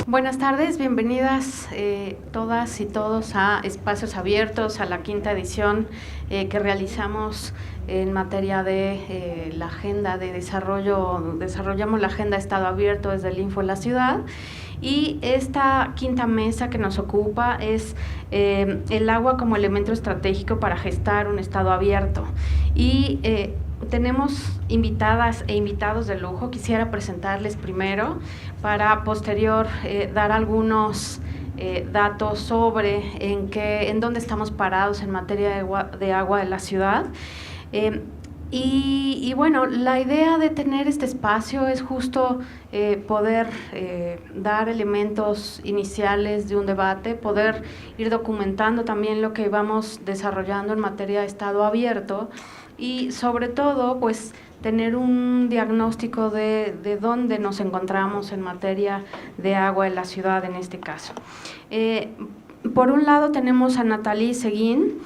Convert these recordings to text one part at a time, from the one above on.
Buenas tardes, bienvenidas todas y todos a Espacios Abiertos, a la quinta edición que realizamos en materia de la agenda de desarrollo. Desarrollamos la agenda Estado Abierto desde el Info en la Ciudad, y esta quinta mesa que nos ocupa es el agua como elemento estratégico para gestar un Estado abierto. Y tenemos invitadas e invitados de lujo. Quisiera presentarles primero para posterior dar algunos datos sobre en dónde estamos parados en materia de agua de la ciudad. Y bueno, la idea de tener este espacio es justo poder dar elementos iniciales de un debate, poder ir documentando también lo que vamos desarrollando en materia de Estado abierto, y sobre todo pues tener un diagnóstico de dónde nos encontramos en materia de agua en la ciudad en este caso. Por un lado tenemos a Nathalie Seguín.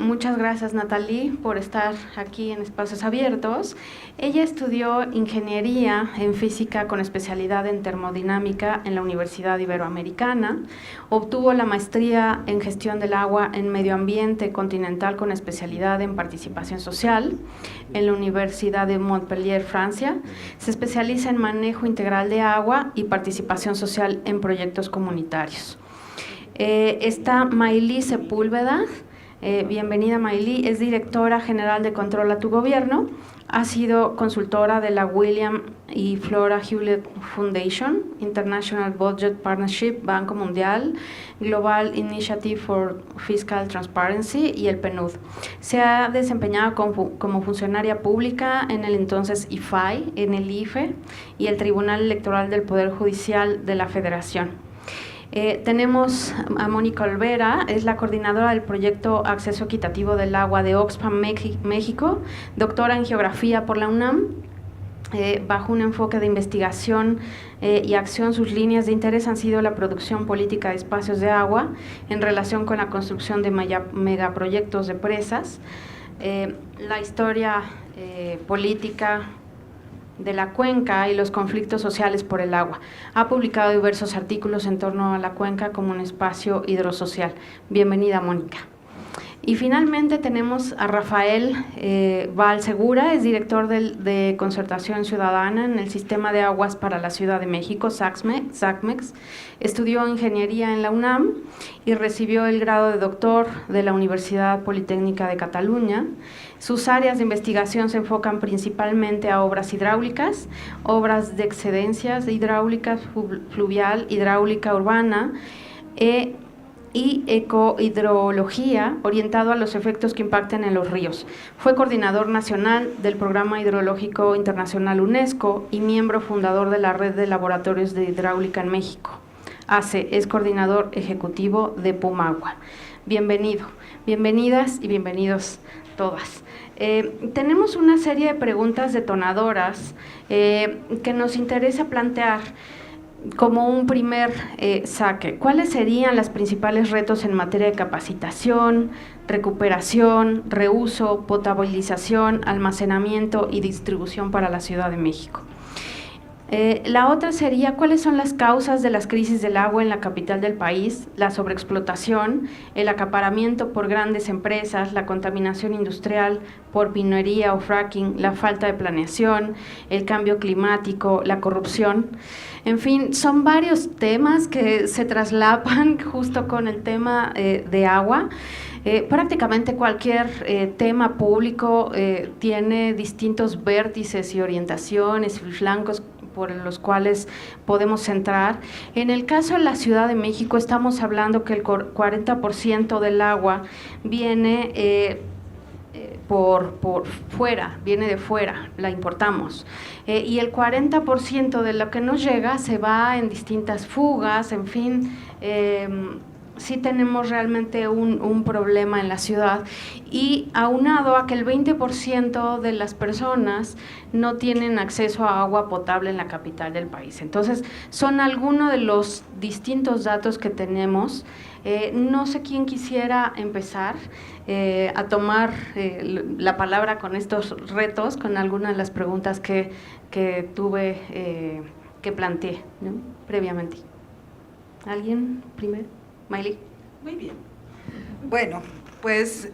Muchas gracias, Nathalie, por estar aquí en Espacios Abiertos. Ella estudió ingeniería en física con especialidad en termodinámica en la Universidad Iberoamericana. Obtuvo la maestría en gestión del agua en medio ambiente continental con especialidad en participación social en la Universidad de Montpellier, Francia. Se especializa en manejo integral de agua y participación social en proyectos comunitarios. Está Maylí Sepúlveda. Bienvenida, Maylí. Es directora general de Control a tu Gobierno. Ha sido consultora de la William y Flora Hewlett Foundation, International Budget Partnership, Banco Mundial, Global Initiative for Fiscal Transparency y el PNUD. Se ha desempeñado como funcionaria pública en el entonces IFAI, en el IFE y el Tribunal Electoral del Poder Judicial de la Federación. Tenemos a Mónica Olvera, es la coordinadora del proyecto Acceso Equitativo del Agua de Oxfam, México, doctora en Geografía por la UNAM. Bajo un enfoque de investigación y acción, sus líneas de interés han sido la producción política de espacios de agua en relación con la construcción de megaproyectos de presas, la historia política de la cuenca y los conflictos sociales por el agua. Ha publicado diversos artículos en torno a la cuenca como un espacio hidrosocial. Bienvenida, Mónica. Y finalmente tenemos a Rafael Valsegura, es director de Concertación Ciudadana en el Sistema de Aguas para la Ciudad de México, SACMEX. Estudió ingeniería en la UNAM y recibió el grado de doctor de la Universidad Politécnica de Cataluña. Sus áreas de investigación se enfocan principalmente a obras hidráulicas, obras de excedencias hidráulicas, fluvial, hidráulica urbana, y ecohidrología, orientado a los efectos que impactan en los ríos. Fue coordinador nacional del Programa Hidrológico Internacional UNESCO y miembro fundador de la Red de Laboratorios de Hidráulica en México. Es coordinador ejecutivo de Pumagua. Bienvenido, bienvenidas y bienvenidos todas. Tenemos una serie de preguntas detonadoras que nos interesa plantear como un primer saque. ¿Cuáles serían los principales retos en materia de capacitación, recuperación, reuso, potabilización, almacenamiento y distribución para la Ciudad de México? La otra sería, ¿cuáles son las causas de las crisis del agua en la capital del país? La sobreexplotación, el acaparamiento por grandes empresas, la contaminación industrial por minería o fracking, la falta de planeación, el cambio climático, la corrupción. En fin, son varios temas que se traslapan justo con el tema de agua. Prácticamente cualquier tema público tiene distintos vértices y orientaciones y flancos por los cuales podemos centrar. En el caso de la Ciudad de México estamos hablando que el 40% del agua viene por fuera, viene de fuera, la importamos. Y el 40% de lo que nos llega se va en distintas fugas, en fin, sí tenemos realmente un problema en la ciudad, y aunado a que el 20% de las personas no tienen acceso a agua potable en la capital del país. Entonces, son algunos de los distintos datos que tenemos. No sé quién quisiera empezar a tomar la palabra con estos retos, con algunas de las preguntas que tuve, que planteé, ¿no?, previamente. ¿Alguien primero? Maile. Muy bien. Bueno, pues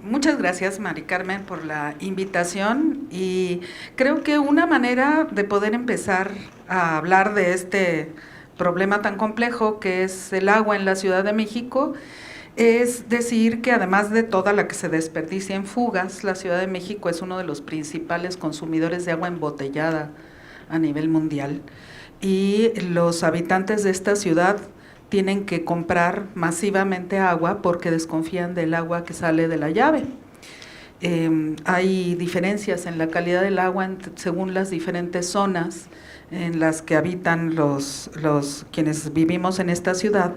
muchas gracias, Mari Carmen, por la invitación, y creo que una manera de poder empezar a hablar de este problema tan complejo que es el agua en la Ciudad de México es decir que además de toda la que se desperdicia en fugas, la Ciudad de México es uno de los principales consumidores de agua embotellada a nivel mundial, y los habitantes de esta ciudad tienen que comprar masivamente agua porque desconfían del agua que sale de la llave. Hay diferencias en la calidad del agua según las diferentes zonas en las que habitan quienes vivimos en esta ciudad,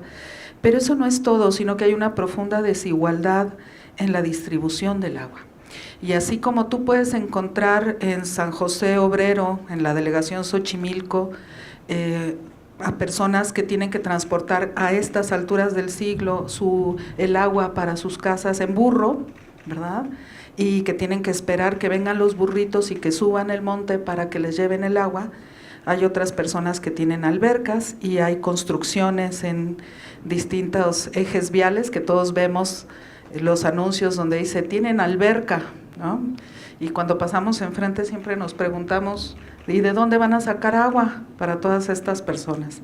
pero eso no es todo, sino que hay una profunda desigualdad en la distribución del agua. Y así como tú puedes encontrar en San José Obrero, en la delegación Xochimilco, a personas que tienen que transportar a estas alturas del siglo el agua para sus casas en burro, ¿verdad? Y que tienen que esperar que vengan los burritos y que suban el monte para que les lleven el agua. Hay otras personas que tienen albercas y hay construcciones en distintos ejes viales que todos vemos los anuncios donde dice tienen alberca, ¿no? Y cuando pasamos enfrente siempre nos preguntamos, ¿y de dónde van a sacar agua para todas estas personas?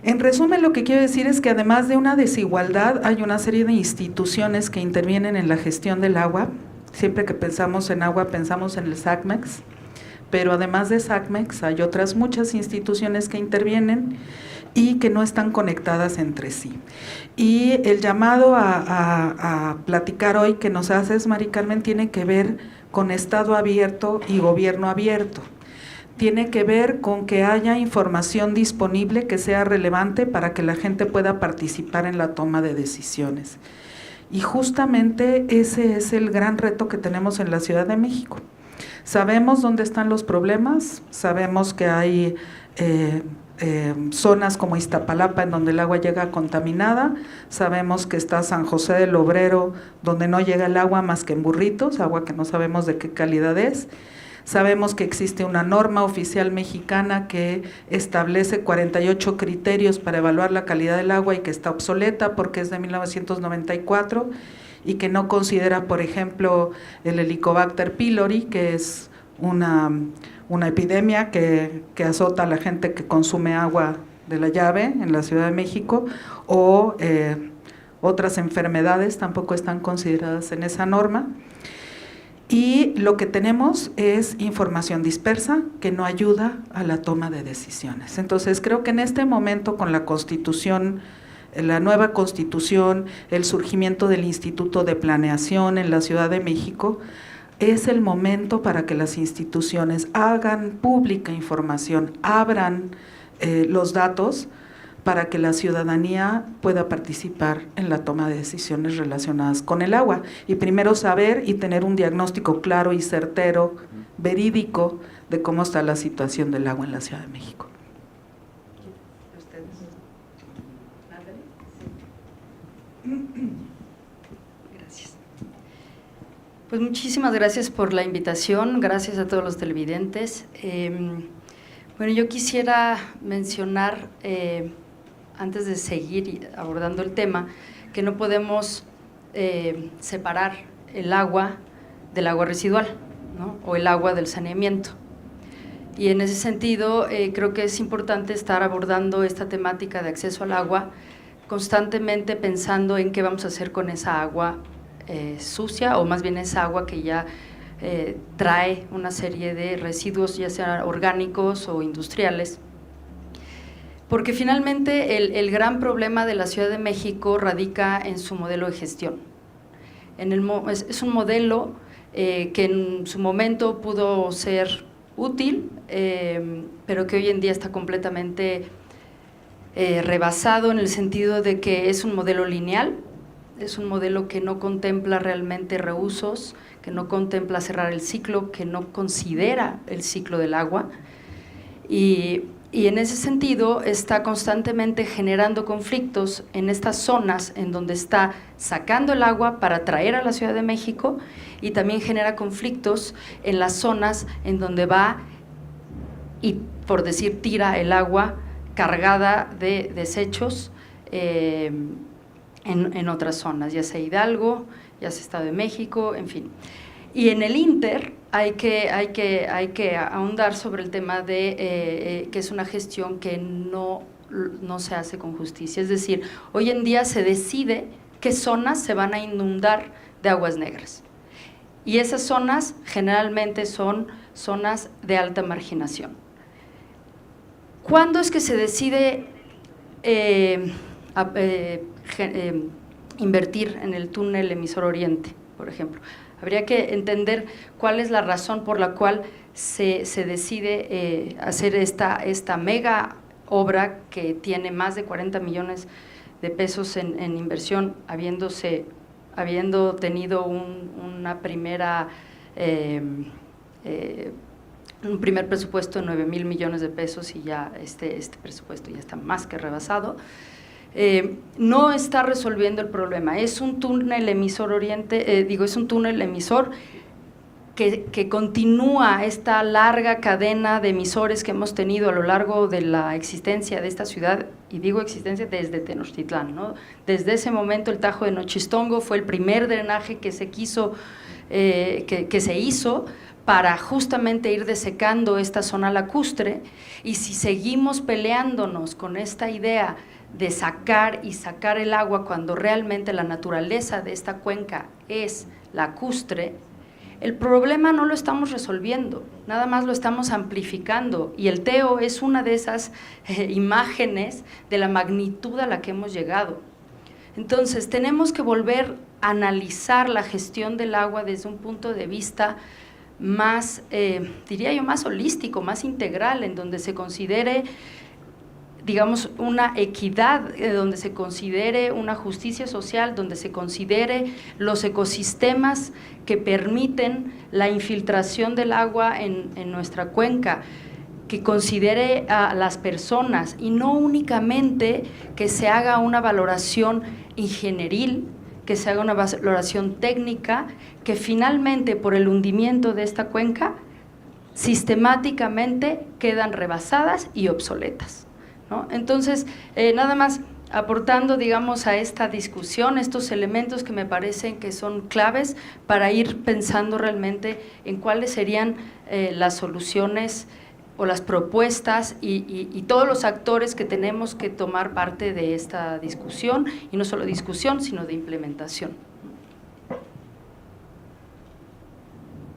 En resumen, lo que quiero decir es que además de una desigualdad, hay una serie de instituciones que intervienen en la gestión del agua. Siempre que pensamos en agua, pensamos en el SACMEX, pero además de SACMEX, hay otras muchas instituciones que intervienen y que no están conectadas entre sí. Y el llamado a platicar hoy que nos haces, Mari Carmen, tiene que ver con Estado abierto y gobierno abierto. Tiene que ver con que haya información disponible que sea relevante para que la gente pueda participar en la toma de decisiones. Y justamente ese es el gran reto que tenemos en la Ciudad de México. Sabemos dónde están los problemas, sabemos que hay zonas como Iztapalapa en donde el agua llega contaminada, sabemos que está San José del Obrero donde no llega el agua más que en burritos, agua que no sabemos de qué calidad es. Sabemos que existe una norma oficial mexicana que establece 48 criterios para evaluar la calidad del agua y que está obsoleta porque es de 1994 y que no considera, por ejemplo, el Helicobacter pylori, que es una epidemia que azota a la gente que consume agua de la llave en la Ciudad de México, o otras enfermedades tampoco están consideradas en esa norma. Y lo que tenemos es información dispersa que no ayuda a la toma de decisiones. Entonces creo que en este momento con la Constitución, la nueva Constitución, el surgimiento del Instituto de Planeación en la Ciudad de México, es el momento para que las instituciones hagan pública información, abran los datos para que la ciudadanía pueda participar en la toma de decisiones relacionadas con el agua. Y primero saber y tener un diagnóstico claro y certero, verídico, de cómo está la situación del agua en la Ciudad de México. Gracias. Pues muchísimas gracias por la invitación, gracias a todos los televidentes. Bueno, yo quisiera mencionar, antes de seguir abordando el tema, que no podemos separar el agua del agua residual, ¿no? O el agua del saneamiento. Y en ese sentido, creo que es importante estar abordando esta temática de acceso al agua constantemente pensando en qué vamos a hacer con esa agua sucia, o más bien esa agua que ya trae una serie de residuos, ya sean orgánicos o industriales. Porque finalmente el gran problema de la Ciudad de México radica en su modelo de gestión. Es un modelo que en su momento pudo ser útil, pero que hoy en día está completamente rebasado en el sentido de que es un modelo lineal, es un modelo que no contempla realmente reusos, que no contempla cerrar el ciclo, que no considera el ciclo del agua, y en ese sentido está constantemente generando conflictos en estas zonas en donde está sacando el agua para traer a la Ciudad de México, y también genera conflictos en las zonas en donde va y, por decir, tira el agua cargada de desechos en otras zonas, ya sea Hidalgo, ya sea Estado de México, en fin. Y en el Inter hay que ahondar sobre el tema de que es una gestión que no se hace con justicia. Es decir, hoy en día se decide qué zonas se van a inundar de aguas negras. Y esas zonas generalmente son zonas de alta marginación. ¿Cuándo es que se decide invertir en el túnel emisor Oriente, por ejemplo? Habría que entender cuál es la razón por la cual se decide hacer esta mega obra que tiene más de 40 millones de pesos en inversión, habiendo tenido un primer presupuesto de 9,000 millones de pesos y ya este presupuesto ya está más que rebasado. No está resolviendo el problema. Es un túnel emisor Oriente, es un túnel emisor que continúa esta larga cadena de emisores que hemos tenido a lo largo de la existencia de esta ciudad, y digo existencia desde Tenochtitlán, ¿no? Desde ese momento el Tajo de Nochistongo fue el primer drenaje que se hizo para justamente ir desecando esta zona lacustre, y si seguimos peleándonos con esta idea de sacar el agua cuando realmente la naturaleza de esta cuenca es lacustre, el problema no lo estamos resolviendo, nada más lo estamos amplificando, y el Teo es una de esas imágenes de la magnitud a la que hemos llegado. Entonces tenemos que volver a analizar la gestión del agua desde un punto de vista más, diría yo, más holístico, más integral, en donde se considere, digamos, una equidad, donde se considere una justicia social, donde se considere los ecosistemas que permiten la infiltración del agua en nuestra cuenca, que considere a las personas y no únicamente que se haga una valoración ingenieril, que se haga una valoración técnica, que finalmente por el hundimiento de esta cuenca sistemáticamente quedan rebasadas y obsoletas, ¿no? Entonces, nada más aportando, digamos, a esta discusión estos elementos que me parecen que son claves para ir pensando realmente en cuáles serían las soluciones o las propuestas y todos los actores que tenemos que tomar parte de esta discusión, y no solo discusión, sino de implementación.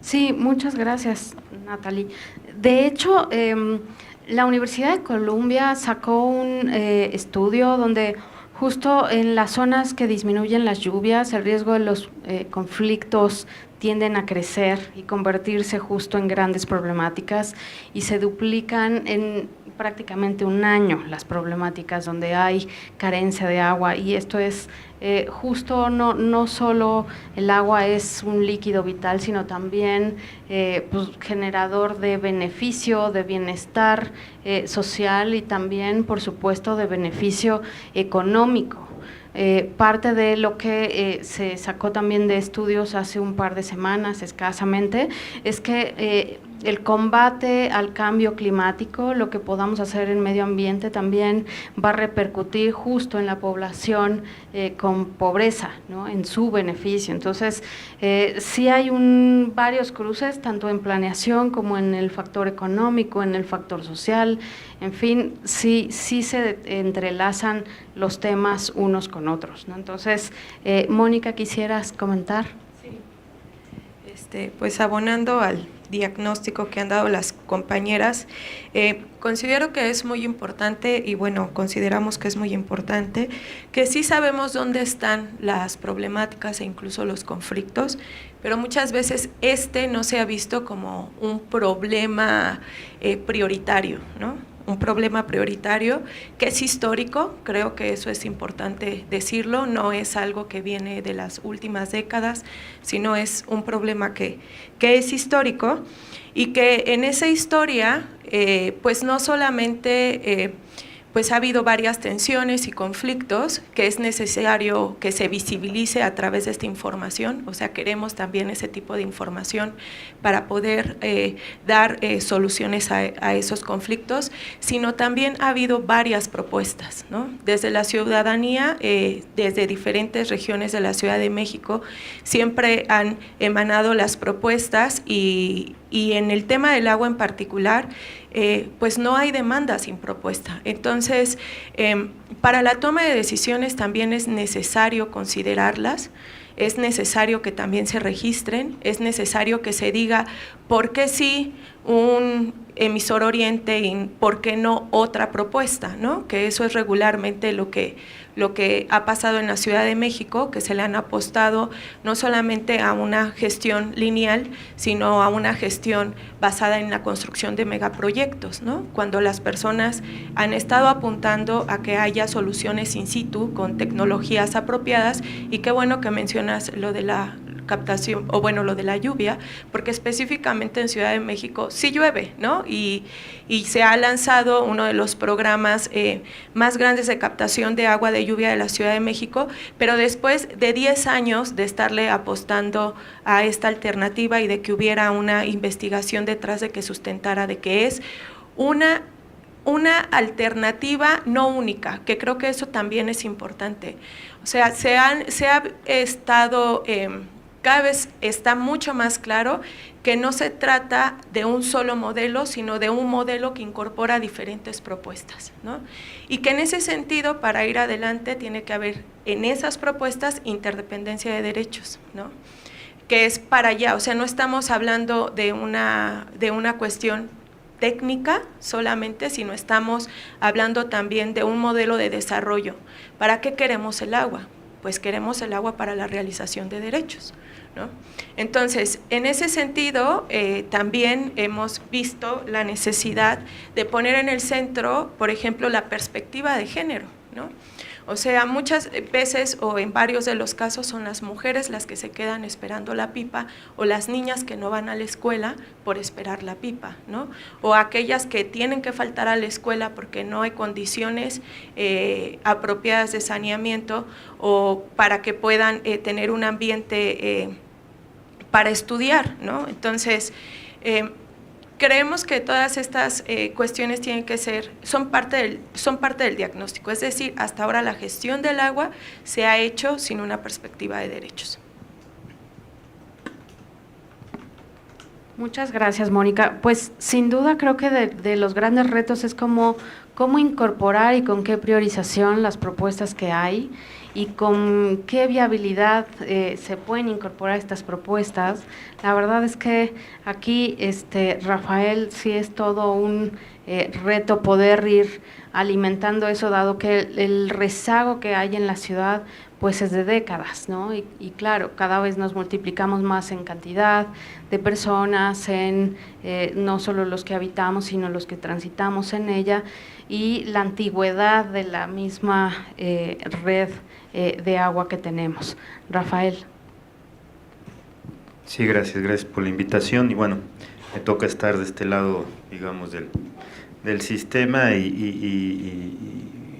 Sí, muchas gracias, Natalie. De hecho, la Universidad de Columbia sacó un estudio donde justo en las zonas que disminuyen las lluvias, el riesgo de los conflictos tienden a crecer y convertirse justo en grandes problemáticas, y se duplican en prácticamente un año las problemáticas donde hay carencia de agua, y esto es justo no solo el agua es un líquido vital, sino también pues, generador de beneficio, de bienestar social y también, por supuesto, de beneficio económico. Parte de lo que se sacó también de estudios hace un par de semanas escasamente es que el combate al cambio climático, lo que podamos hacer en medio ambiente, también va a repercutir justo en la población con pobreza, ¿no? En su beneficio. Entonces, sí hay varios cruces, tanto en planeación como en el factor económico, en el factor social, en fin, sí se entrelazan los temas unos con otros, ¿no? Entonces, Mónica, ¿quisieras comentar? Sí. Pues abonando al diagnóstico que han dado las compañeras, considero que es muy importante, y bueno, consideramos que es muy importante, que sí sabemos dónde están las problemáticas e incluso los conflictos, pero muchas veces no se ha visto como un problema prioritario, ¿no? Un problema prioritario que es histórico, creo que eso es importante decirlo, no es algo que viene de las últimas décadas, sino es un problema que es histórico, y que en esa historia pues no solamente pues ha habido varias tensiones y conflictos que es necesario que se visibilice a través de esta información, o sea, queremos también ese tipo de información para poder dar soluciones a esos conflictos, sino también ha habido varias propuestas, ¿no? Desde la ciudadanía, desde diferentes regiones de la Ciudad de México, siempre han emanado las propuestas y en el tema del agua en particular, pues no hay demanda sin propuesta. Entonces, para la toma de decisiones también es necesario considerarlas, es necesario que también se registren, es necesario que se diga por qué sí un emisor oriente y por qué no otra propuesta, ¿no? Que eso es regularmente lo que ha pasado en la Ciudad de México, que se le han apostado no solamente a una gestión lineal, sino a una gestión basada en la construcción de megaproyectos, ¿no? Cuando las personas han estado apuntando a que haya soluciones in situ con tecnologías apropiadas, y qué bueno que mencionas lo de la captación, o bueno, lo de la lluvia, porque específicamente en Ciudad de México sí llueve, ¿no? Y se ha lanzado uno de los programas más grandes de captación de agua de lluvia de la Ciudad de México, pero después de 10 años de estarle apostando a esta alternativa y de que hubiera una investigación detrás de que sustentara de que es una alternativa no única, que creo que eso también es importante. O sea, se ha estado, cada vez está mucho más claro que no se trata de un solo modelo, sino de un modelo que incorpora diferentes propuestas, ¿no? Y que en ese sentido, para ir adelante, tiene que haber en esas propuestas interdependencia de derechos, ¿no? Que es para allá, o sea, no estamos hablando de una cuestión técnica solamente, sino estamos hablando también de un modelo de desarrollo. ¿Para qué queremos el agua? Pues queremos el agua para la realización de derechos, ¿no? Entonces, en ese sentido, también hemos visto la necesidad de poner en el centro, por ejemplo, la perspectiva de género, ¿no? O sea, muchas veces o en varios de los casos son las mujeres las que se quedan esperando la pipa, o las niñas que no van a la escuela por esperar la pipa, ¿no? O aquellas que tienen que faltar a la escuela porque no hay condiciones apropiadas de saneamiento o para que puedan tener un ambiente para estudiar, ¿no? Entonces, creemos que todas estas cuestiones tienen que son parte del diagnóstico, es decir, hasta ahora la gestión del agua se ha hecho sin una perspectiva de derechos. Muchas gracias, Mónica. Pues sin duda creo que de los grandes retos es cómo incorporar y con qué priorización las propuestas que hay y con qué viabilidad se pueden incorporar estas propuestas. La verdad es que aquí, Rafael, sí es todo un reto poder ir alimentando eso, dado que el rezago que hay en la ciudad pues es de décadas, ¿no? Y claro, cada vez nos multiplicamos más en cantidad de personas, en no solo los que habitamos, sino los que transitamos en ella, y la antigüedad de la misma red de agua que tenemos. Rafael. Sí, gracias por la invitación, y bueno, me toca estar de este lado, digamos, del sistema y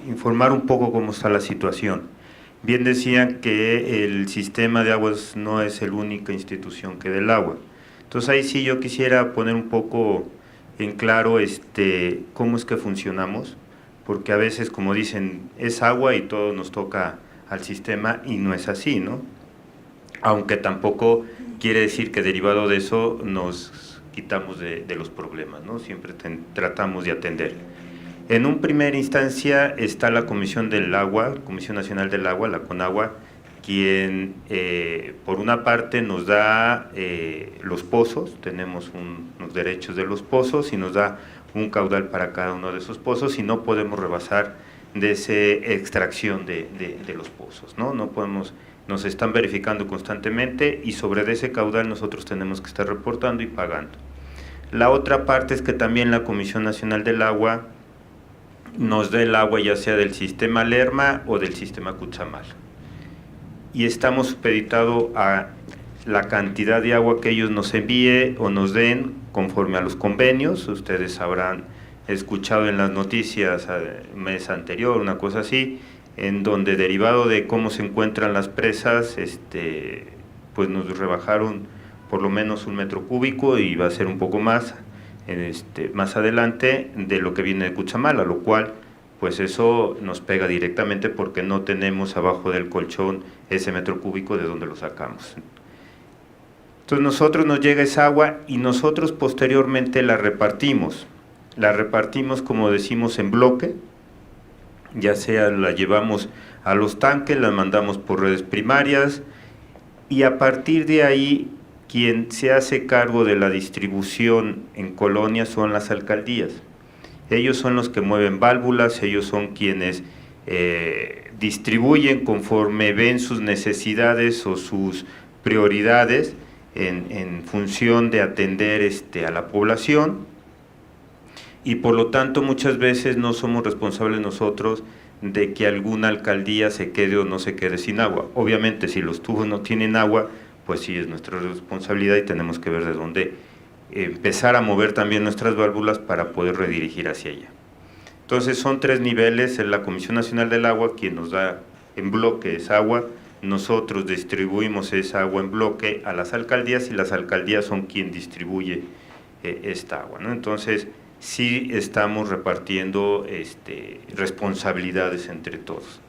informar un poco cómo está la situación. Bien decían que el sistema de aguas no es la única institución que da el agua. Entonces ahí sí yo quisiera poner un poco en claro cómo es que funcionamos, porque a veces, como dicen, es agua y todo nos toca al sistema, y no es así, ¿no? Aunque tampoco quiere decir que derivado de eso nos quitamos de los problemas, ¿no? Siempre tratamos de atender. En un primera instancia está la Comisión del Agua, Comisión Nacional del Agua, la CONAGUA, quien por una parte nos da los pozos, tenemos unos derechos de los pozos y nos da un caudal para cada uno de esos pozos, y no podemos rebasar de esa extracción de los pozos, ¿no? No podemos, nos están verificando constantemente, y sobre ese caudal nosotros tenemos que estar reportando y pagando. La otra parte es que también la Comisión Nacional del Agua nos da el agua ya sea del sistema Lerma o del sistema Cuchamal, y estamos supeditados a la cantidad de agua que ellos nos envíen o nos den conforme a los convenios. Ustedes sabrán escuchado en las noticias el mes anterior, una cosa así, en donde derivado de cómo se encuentran las presas, pues nos rebajaron por lo menos 1 metro cúbico y va a ser un poco más, más adelante de lo que viene de Cuchamala, lo cual pues eso nos pega directamente porque no tenemos abajo del colchón ese metro cúbico de donde lo sacamos. Entonces nosotros nos llega esa agua y nosotros posteriormente la repartimos como decimos en bloque, ya sea la llevamos a los tanques, la mandamos por redes primarias y a partir de ahí quien se hace cargo de la distribución en colonias son las alcaldías. Ellos son los que mueven válvulas, ellos son quienes distribuyen conforme ven sus necesidades o sus prioridades en función de atender a la población, y por lo tanto muchas veces no somos responsables nosotros de que alguna alcaldía se quede o no se quede sin agua. Obviamente si los tubos no tienen agua, pues sí es nuestra responsabilidad y tenemos que ver de dónde empezar a mover también nuestras válvulas para poder redirigir hacia allá. Entonces son 3 niveles, es la Comisión Nacional del Agua quien nos da en bloque esa agua, nosotros distribuimos esa agua en bloque a las alcaldías y las alcaldías son quien distribuye esta agua, ¿no? Entonces sí estamos repartiendo responsabilidades entre todos.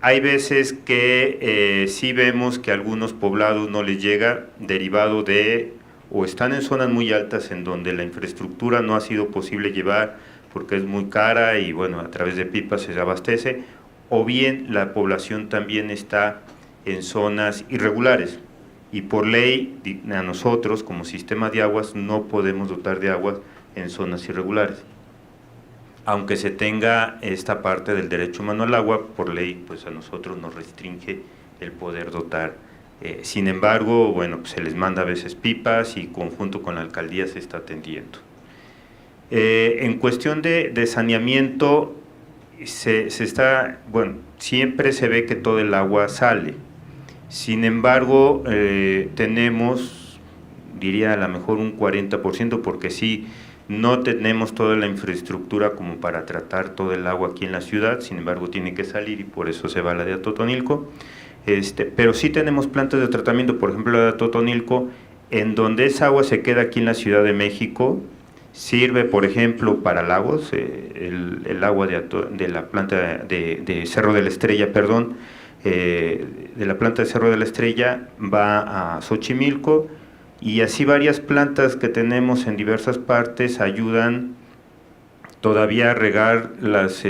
Hay veces que sí vemos que a algunos poblados no les llega derivado de o están en zonas muy altas en donde la infraestructura no ha sido posible llevar porque es muy cara y bueno, a través de pipas se abastece, o bien la población también está en zonas irregulares y por ley a nosotros como sistema de aguas no podemos dotar de aguas en zonas irregulares. Aunque se tenga esta parte del derecho humano al agua, por ley pues a nosotros nos restringe el poder dotar. Sin embargo, bueno, pues se les manda a veces pipas y conjunto con la alcaldía se está atendiendo. En cuestión de saneamiento, siempre se ve que todo el agua sale. Sin embargo, tenemos, diría a lo mejor un 40%, porque sí, no tenemos toda la infraestructura como para tratar todo el agua aquí en la ciudad, sin embargo tiene que salir y por eso se va a la de Atotonilco. Pero sí tenemos plantas de tratamiento, por ejemplo la de Atotonilco, en donde esa agua se queda aquí en la Ciudad de México, sirve por ejemplo para lagos, el agua de la planta de Cerro de la Estrella, perdón, de la planta de Cerro de la Estrella va a Xochimilco, y así varias plantas que tenemos en diversas partes ayudan todavía a regar los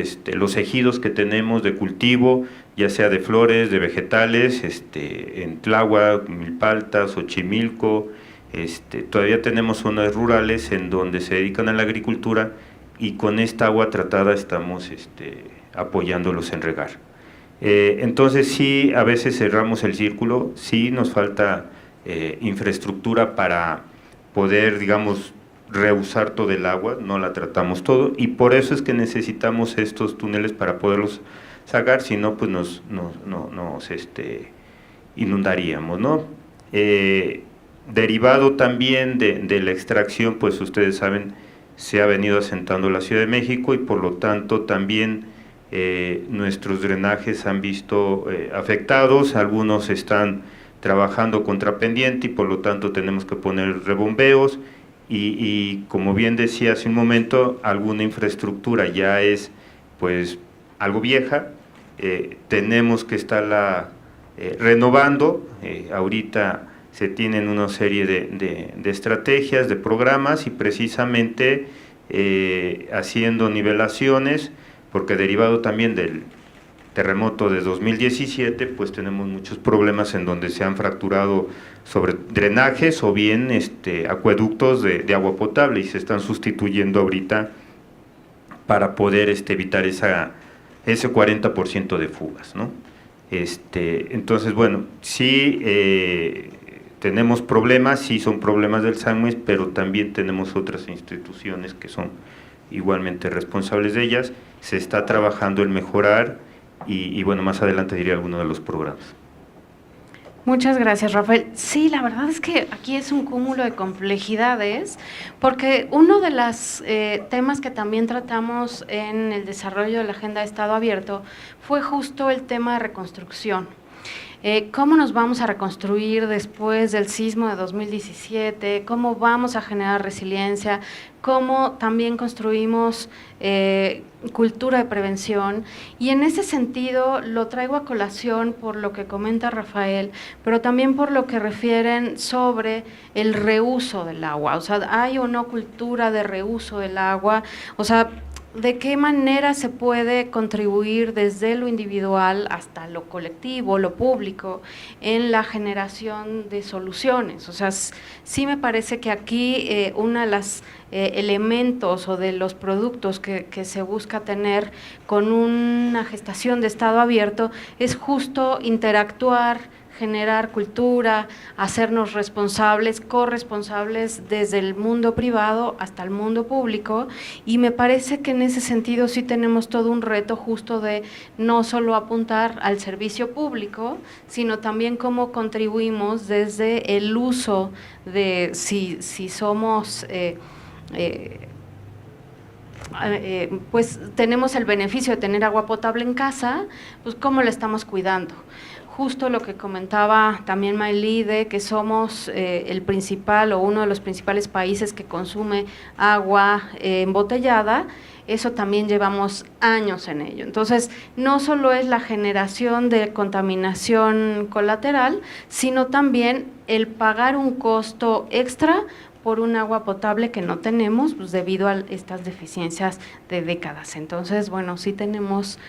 ejidos que tenemos de cultivo, ya sea de flores, de vegetales, en Tláhuac, Milpalta, Xochimilco, todavía tenemos zonas rurales en donde se dedican a la agricultura y con esta agua tratada estamos apoyándolos en regar. Entonces sí, a veces cerramos el círculo, sí nos falta infraestructura para poder, digamos, reusar todo el agua, no la tratamos todo y por eso es que necesitamos estos túneles para poderlos sacar, si no pues nos inundaríamos, ¿no? Derivado también de la extracción, pues ustedes saben, se ha venido asentando la Ciudad de México y por lo tanto también nuestros drenajes han visto afectados, algunos están trabajando contrapendiente y por lo tanto tenemos que poner rebombeos y como bien decía hace un momento, alguna infraestructura ya es pues algo vieja, tenemos que estarla renovando, ahorita se tienen una serie de estrategias, de programas y precisamente haciendo nivelaciones, porque derivado también del terremoto de 2017, pues tenemos muchos problemas en donde se han fracturado sobre drenajes o bien acueductos de agua potable y se están sustituyendo ahorita para poder evitar ese 40% de fugas, ¿no? Entonces, bueno, sí tenemos problemas, sí son problemas del SANMES, pero también tenemos otras instituciones que son igualmente responsables de ellas, se está trabajando en mejorar y bueno, más adelante diré alguno de los programas. Muchas gracias, Rafael. Sí, la verdad es que aquí es un cúmulo de complejidades, porque uno de los temas que también tratamos en el desarrollo de la Agenda de Estado Abierto fue justo el tema de reconstrucción. ¿Cómo nos vamos a reconstruir después del sismo de 2017? ¿Cómo vamos a generar resiliencia? ¿Cómo también construimos cultura de prevención? Y en ese sentido lo traigo a colación por lo que comenta Rafael, pero también por lo que refieren sobre el reuso del agua. O sea, ¿hay o no cultura de reuso del agua? O sea, ¿de qué manera se puede contribuir desde lo individual hasta lo colectivo, lo público, en la generación de soluciones? O sea, sí me parece que aquí uno de los elementos o de los productos que se busca tener con una gestación de Estado abierto es justo interactuar, generar cultura, hacernos responsables, corresponsables desde el mundo privado hasta el mundo público, y me parece que en ese sentido sí tenemos todo un reto justo de no solo apuntar al servicio público, sino también cómo contribuimos desde el uso de, si somos pues tenemos el beneficio de tener agua potable en casa, pues cómo la estamos cuidando. Justo lo que comentaba también Mayli, de que somos el principal o uno de los principales países que consume agua embotellada, eso también llevamos años en ello. Entonces, no solo es la generación de contaminación colateral, sino también el pagar un costo extra por un agua potable que no tenemos, pues debido a estas deficiencias de décadas. Entonces, bueno, sí tenemos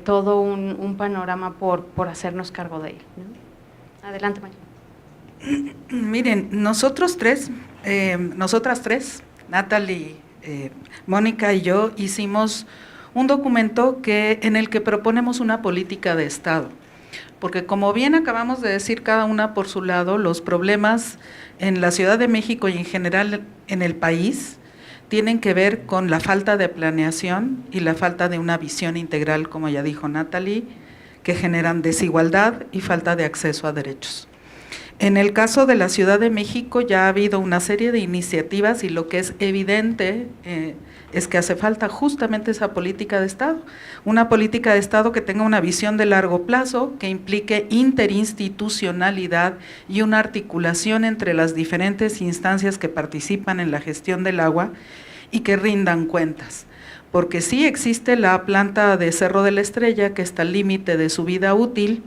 todo un panorama por hacernos cargo de él, ¿no? Adelante, María. Miren, nosotras tres, Natalie, Mónica y yo, hicimos un documento en el que proponemos una política de Estado, porque como bien acabamos de decir cada una por su lado, los problemas en la Ciudad de México y en general en el país tienen que ver con la falta de planeación y la falta de una visión integral, como ya dijo Natalie, que generan desigualdad y falta de acceso a derechos. En el caso de la Ciudad de México ya ha habido una serie de iniciativas y lo que es evidente es que hace falta justamente esa política de Estado, una política de Estado que tenga una visión de largo plazo, que implique interinstitucionalidad y una articulación entre las diferentes instancias que participan en la gestión del agua y que rindan cuentas. Porque sí existe la planta de Cerro de la Estrella, que está al límite de su vida útil.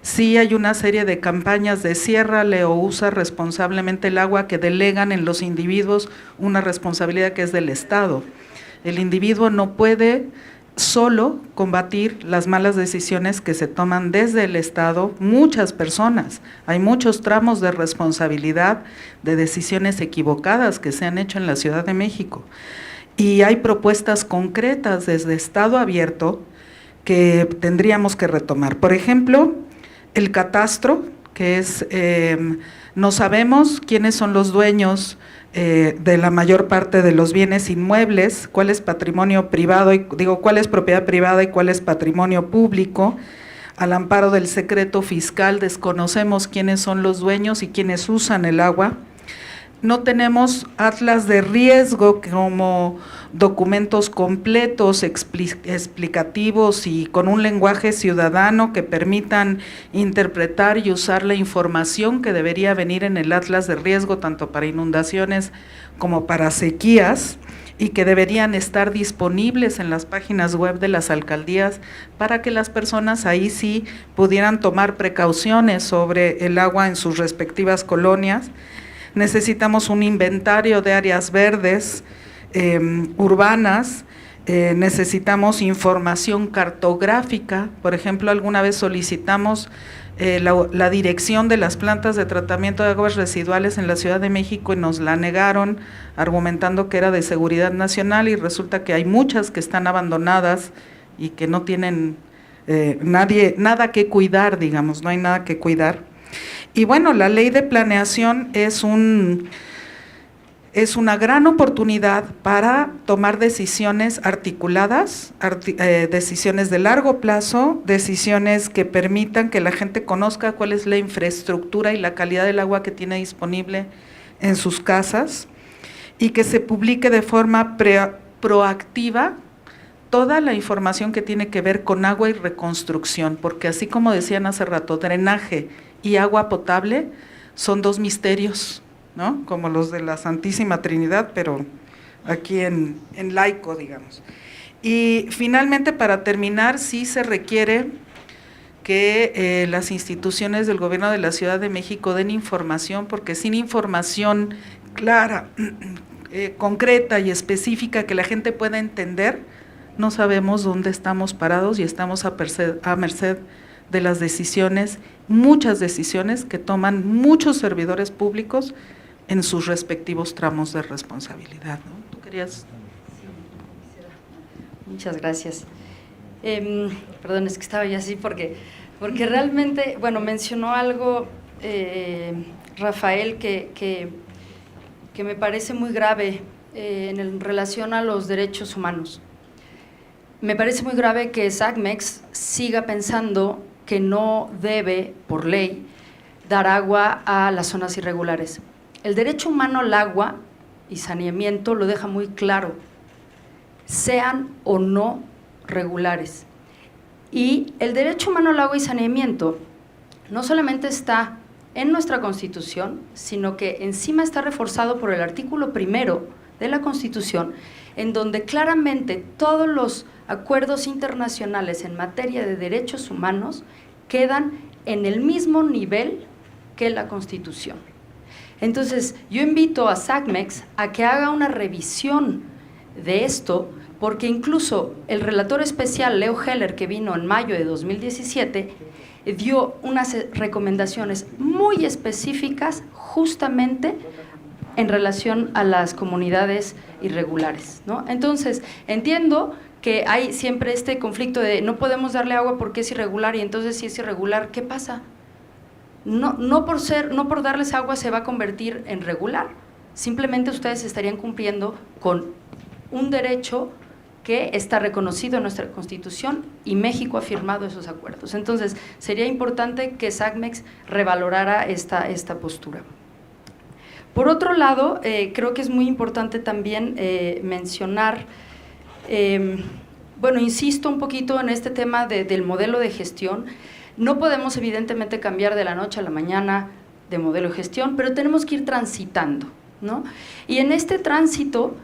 Sí hay una serie de campañas de ciérrale o usa responsablemente el agua que delegan en los individuos una responsabilidad que es del Estado. El individuo no puede solo combatir las malas decisiones que se toman desde el Estado, muchas personas, hay muchos tramos de responsabilidad de decisiones equivocadas que se han hecho en la Ciudad de México. Y hay propuestas concretas desde Estado abierto que tendríamos que retomar. Por ejemplo, el catastro, que es, no sabemos quiénes son los dueños de la mayor parte de los bienes inmuebles, cuál es patrimonio privado, cuál es propiedad privada y cuál es patrimonio público. Al amparo del secreto fiscal desconocemos quiénes son los dueños y quiénes usan el agua. No tenemos atlas de riesgo como documentos completos, explicativos y con un lenguaje ciudadano que permitan interpretar y usar la información que debería venir en el atlas de riesgo, tanto para inundaciones como para sequías, y que deberían estar disponibles en las páginas web de las alcaldías para que las personas ahí sí pudieran tomar precauciones sobre el agua en sus respectivas colonias. Necesitamos un inventario de áreas verdes urbanas, necesitamos información cartográfica. Por ejemplo, alguna vez solicitamos la dirección de las plantas de tratamiento de aguas residuales en la Ciudad de México y nos la negaron argumentando que era de seguridad nacional, y resulta que hay muchas que están abandonadas y que no tienen nada que cuidar, digamos, no hay nada que cuidar. Y bueno, la ley de planeación es es una gran oportunidad para tomar decisiones articuladas, decisiones de largo plazo, decisiones que permitan que la gente conozca cuál es la infraestructura y la calidad del agua que tiene disponible en sus casas, y que se publique de forma proactiva toda la información que tiene que ver con agua y reconstrucción, porque así como decían hace rato, drenaje y agua potable son dos misterios, ¿no? Como los de la Santísima Trinidad, pero aquí en laico, digamos. Y finalmente, para terminar, sí se requiere que las instituciones del gobierno de la Ciudad de México den información, porque sin información clara, concreta y específica que la gente pueda entender, no sabemos dónde estamos parados y estamos a merced de las decisiones, muchas decisiones que toman muchos servidores públicos en sus respectivos tramos de responsabilidad, ¿no? ¿Tú querías? Muchas gracias. Perdón, es que estaba ya así porque realmente, bueno, mencionó algo Rafael que me parece muy grave en relación a los derechos humanos. Me parece muy grave que SACMEX siga pensando que no debe, por ley, dar agua a las zonas irregulares. El derecho humano al agua y saneamiento lo deja muy claro, sean o no regulares. Y el derecho humano al agua y saneamiento no solamente está en nuestra Constitución, sino que encima está reforzado por el artículo 1 de la Constitución, en donde claramente todos los acuerdos internacionales en materia de derechos humanos quedan en el mismo nivel que la Constitución. Entonces, yo invito a SACMEX a que haga una revisión de esto, porque incluso el relator especial Leo Heller, que vino en mayo de 2017, dio unas recomendaciones muy específicas justamente en relación a las comunidades irregulares, ¿no? Entonces, entiendo que hay siempre este conflicto de no podemos darle agua porque es irregular, y entonces si es irregular, ¿qué pasa? No por darles agua se va a convertir en regular, simplemente ustedes estarían cumpliendo con un derecho que está reconocido en nuestra Constitución y México ha firmado esos acuerdos. Entonces, sería importante que SACMEX revalorara esta postura. Por otro lado, creo que es muy importante también mencionar, bueno, insisto un poquito en este tema del modelo de gestión. No podemos evidentemente cambiar de la noche a la mañana de modelo de gestión, pero tenemos que ir transitando, ¿no? Y en este tránsito,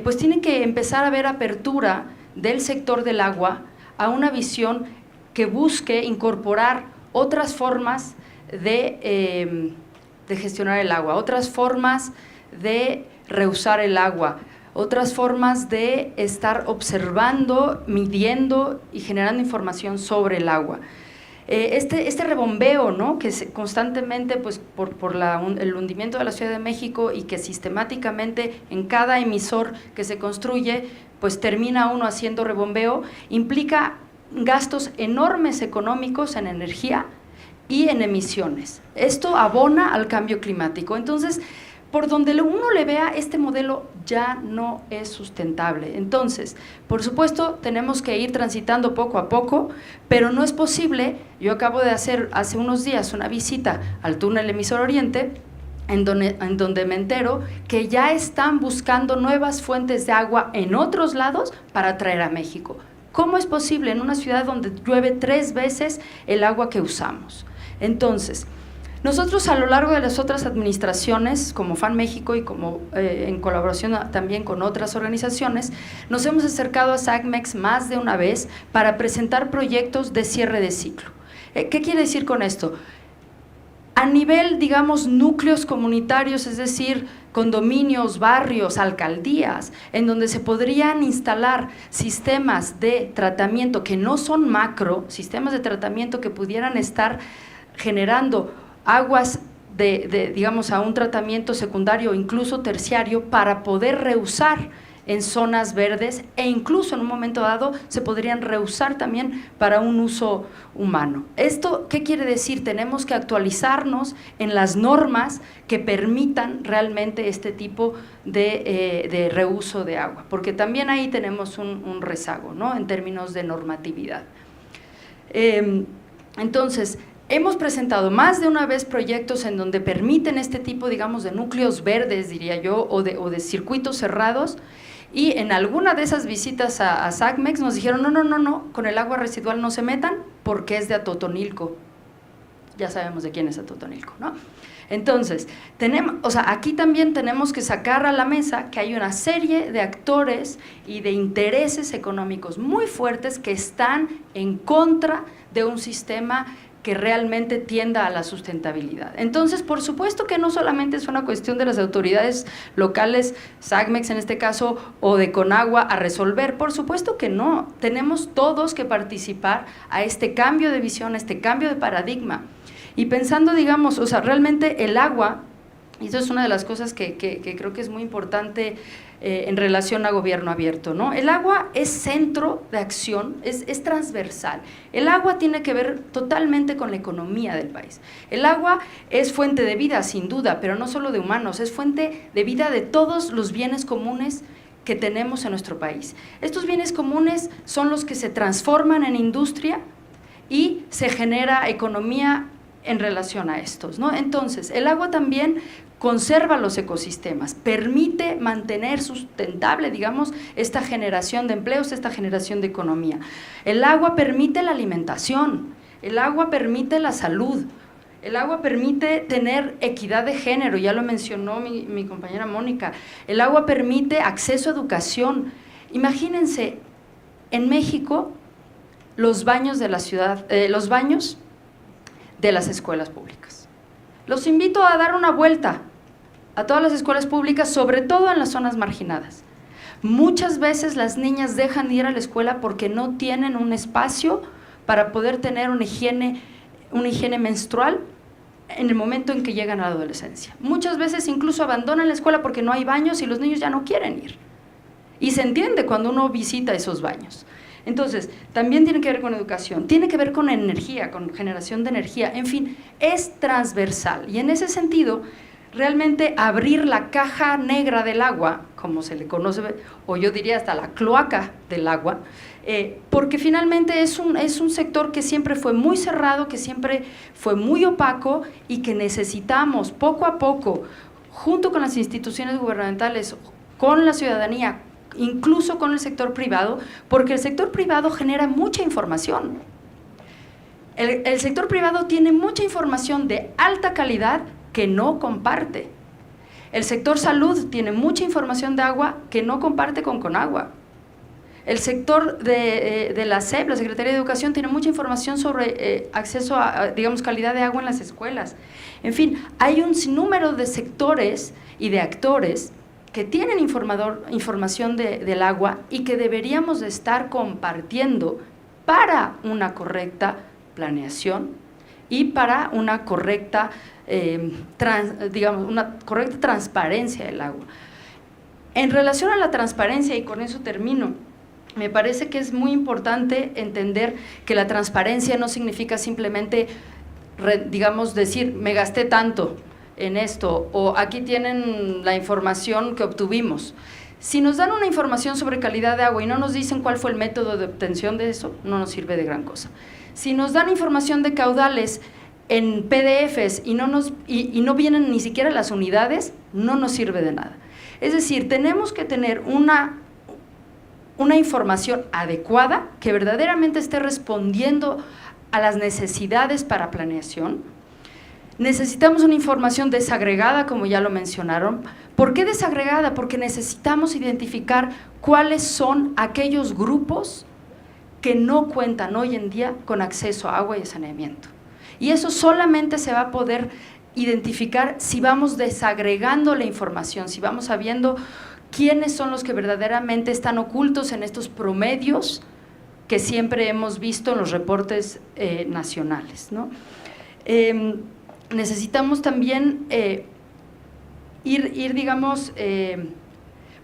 pues tiene que empezar a haber apertura del sector del agua a una visión que busque incorporar otras formas de gestionar el agua, otras formas de reusar el agua, otras formas de estar observando, midiendo y generando información sobre el agua. Este rebombeo, ¿no?, que constantemente, pues, por el hundimiento de la Ciudad de México y que sistemáticamente en cada emisor que se construye, pues termina uno haciendo rebombeo, implica gastos enormes económicos en energía y en emisiones. Esto abona al cambio climático. Entonces, por donde uno le vea, este modelo ya no es sustentable. Entonces, por supuesto, tenemos que ir transitando poco a poco, pero no es posible. Yo acabo de hacer hace unos días una visita al túnel Emisor Oriente, en donde me entero que ya están buscando nuevas fuentes de agua en otros lados para traer a México. ¿Cómo es posible en una ciudad donde llueve 3 veces el agua que usamos? Entonces, nosotros a lo largo de las otras administraciones, como FAN México y como en colaboración también con otras organizaciones, nos hemos acercado a SACMEX más de una vez para presentar proyectos de cierre de ciclo. ¿Qué quiere decir con esto? A nivel, digamos, núcleos comunitarios, es decir, condominios, barrios, alcaldías, en donde se podrían instalar sistemas de tratamiento que no son macro, sistemas de tratamiento que pudieran estar generando aguas digamos, a un tratamiento secundario o incluso terciario para poder reusar en zonas verdes e incluso en un momento dado se podrían reusar también para un uso humano. ¿Esto qué quiere decir? Tenemos que actualizarnos en las normas que permitan realmente este tipo de reuso de agua, porque también ahí tenemos un rezago, ¿no?, en términos de normatividad. Entonces, hemos presentado más de una vez proyectos en donde permiten este tipo, digamos, de núcleos verdes, diría yo, o de circuitos cerrados, y en alguna de esas visitas a SACMEX nos dijeron, no, con el agua residual no se metan porque es de Atotonilco. Ya sabemos de quién es Atotonilco, ¿no? Entonces, aquí también tenemos que sacar a la mesa que hay una serie de actores y de intereses económicos muy fuertes que están en contra de un sistema que realmente tienda a la sustentabilidad. Entonces, por supuesto que no solamente es una cuestión de las autoridades locales, SACMEX en este caso, o de Conagua a resolver, por supuesto que no, tenemos todos que participar a este cambio de visión, a este cambio de paradigma. Y pensando, digamos, realmente el agua, y eso es una de las cosas que creo que es muy importante en relación a gobierno abierto, ¿no? El agua es centro de acción, es transversal. El agua tiene que ver totalmente con la economía del país. El agua es fuente de vida, sin duda, pero no solo de humanos, es fuente de vida de todos los bienes comunes que tenemos en nuestro país. Estos bienes comunes son los que se transforman en industria y se genera economía en relación a estos, ¿no? Entonces, el agua también conserva los ecosistemas, permite mantener sustentable, digamos, esta generación de empleos, esta generación de economía. El agua permite la alimentación, el agua permite la salud, el agua permite tener equidad de género, ya lo mencionó mi compañera Mónica, el agua permite acceso a educación. Imagínense, en México, los baños de la ciudad, los baños de las escuelas públicas. Los invito a dar una vuelta a todas las escuelas públicas, sobre todo en las zonas marginadas. Muchas veces las niñas dejan de ir a la escuela porque no tienen un espacio para poder tener una higiene menstrual en el momento en que llegan a la adolescencia. Muchas veces incluso abandonan la escuela porque no hay baños y los niños ya no quieren ir. Y se entiende cuando uno visita esos baños. Entonces, también tiene que ver con educación, tiene que ver con energía, con generación de energía, en fin, es transversal. Y en ese sentido, realmente abrir la caja negra del agua, como se le conoce, o yo diría hasta la cloaca del agua, porque finalmente es un sector que siempre fue muy cerrado, que siempre fue muy opaco y que necesitamos poco a poco, junto con las instituciones gubernamentales, con la ciudadanía, incluso con el sector privado, porque el sector privado genera mucha información. El sector privado tiene mucha información de alta calidad que no comparte. El sector salud tiene mucha información de agua que no comparte con Conagua. El sector de la SEP, la Secretaría de Educación, tiene mucha información sobre acceso a, digamos, calidad de agua en las escuelas. En fin, hay un sinnúmero de sectores y de actores que tienen información del agua y que deberíamos de estar compartiendo para una correcta planeación y para una correcta, una correcta transparencia del agua. En relación a la transparencia, y con eso termino, me parece que es muy importante entender que la transparencia no significa simplemente, digamos, decir, me gasté tanto en esto, o aquí tienen la información que obtuvimos. Si nos dan una información sobre calidad de agua y no nos dicen cuál fue el método de obtención de eso, no nos sirve de gran cosa. Si nos dan información de caudales en PDFs y no vienen ni siquiera las unidades, no nos sirve de nada. Es decir, tenemos que tener una información adecuada que verdaderamente esté respondiendo a las necesidades para planeación. Necesitamos una información desagregada, como ya lo mencionaron. ¿Por qué desagregada? Porque necesitamos identificar cuáles son aquellos grupos que no cuentan hoy en día con acceso a agua y saneamiento. Y eso solamente se va a poder identificar si vamos desagregando la información, si vamos sabiendo quiénes son los que verdaderamente están ocultos en estos promedios que siempre hemos visto en los reportes nacionales, ¿no? Necesitamos también ir digamos,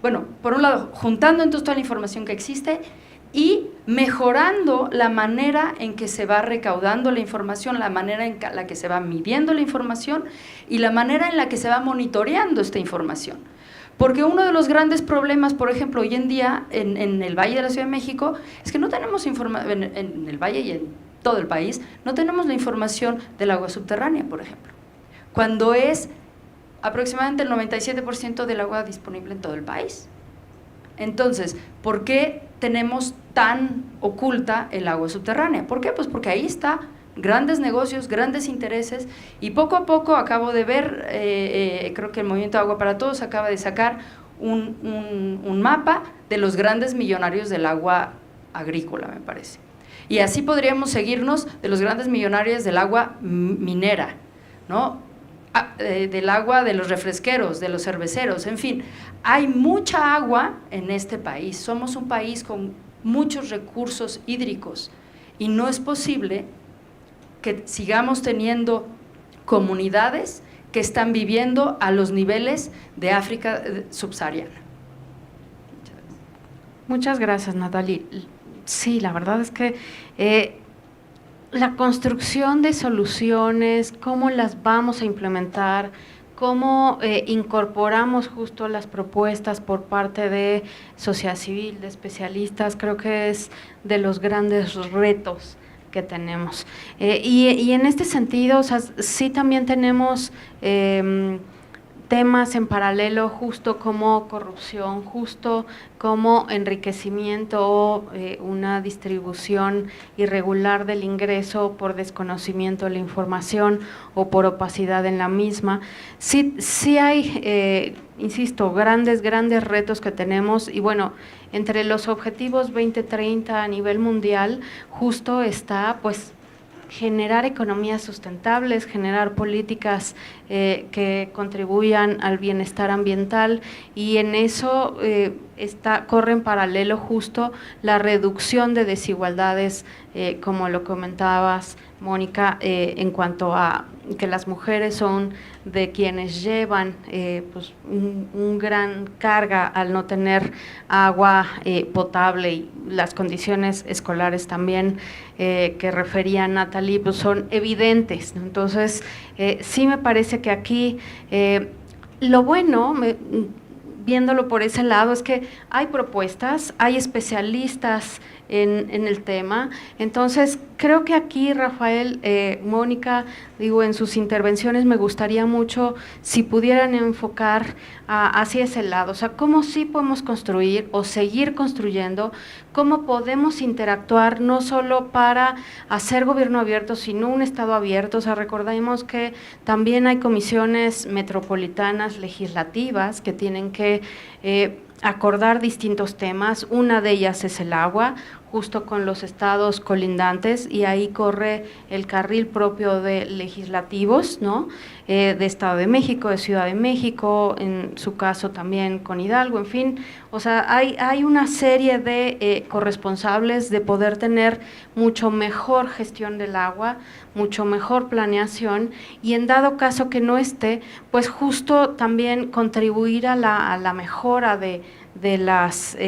bueno, por un lado, juntando entonces toda la información que existe y mejorando la manera en que se va recaudando la información, la manera en la que se va midiendo la información y la manera en la que se va monitoreando esta información. Porque uno de los grandes problemas, por ejemplo, hoy en día en el Valle de la Ciudad de México, es que no tenemos información, en el Valle y en todo el país, no tenemos la información del agua subterránea, por ejemplo, cuando es aproximadamente el 97% del agua disponible en todo el país. Entonces, ¿por qué tenemos tan oculta el agua subterránea? ¿Por qué? Pues porque ahí está grandes negocios, grandes intereses, y poco a poco acabo de ver, creo que el Movimiento Agua para Todos acaba de sacar un mapa de los grandes millonarios del agua agrícola, me parece. Y así podríamos seguirnos de los grandes millonarios del agua minera, ¿no? Del agua de los refresqueros, de los cerveceros, en fin. Hay mucha agua en este país, somos un país con muchos recursos hídricos y no es posible que sigamos teniendo comunidades que están viviendo a los niveles de África subsahariana. Muchas gracias, Natalie. Sí, la verdad es que la construcción de soluciones, cómo las vamos a implementar, cómo incorporamos justo las propuestas por parte de sociedad civil, de especialistas, creo que es de los grandes retos que tenemos. Y en este sentido, o sea, sí también tenemos temas en paralelo, justo como corrupción, justo como enriquecimiento o una distribución irregular del ingreso por desconocimiento de la información o por opacidad en la misma. Sí hay, insisto, grandes retos que tenemos y bueno, entre los objetivos 2030 a nivel mundial justo está pues generar economías sustentables, generar políticas que contribuyan al bienestar ambiental y en eso corre en paralelo justo la reducción de desigualdades, como lo comentabas, Mónica, en cuanto a que las mujeres son de quienes llevan pues un gran carga al no tener agua potable y las condiciones escolares también que refería Natalie pues son evidentes, ¿no? Entonces sí me parece que aquí lo bueno, viéndolo por ese lado, es que hay propuestas, hay especialistas en el tema, entonces creo que aquí Rafael, Mónica, digo, en sus intervenciones me gustaría mucho si pudieran enfocar hacia ese lado, o sea, cómo sí podemos construir o seguir construyendo, cómo podemos interactuar no solo para hacer gobierno abierto, sino un Estado abierto, o sea, recordemos que también hay comisiones metropolitanas legislativas que tienen que acordar distintos temas, una de ellas es el agua, justo con los estados colindantes y ahí corre el carril propio de legislativos, ¿no? De Estado de México, de Ciudad de México, en su caso también con Hidalgo, en fin, o sea, hay una serie de corresponsables de poder tener mucho mejor gestión del agua, mucho mejor planeación y en dado caso que no esté, pues justo también contribuir a la mejora de las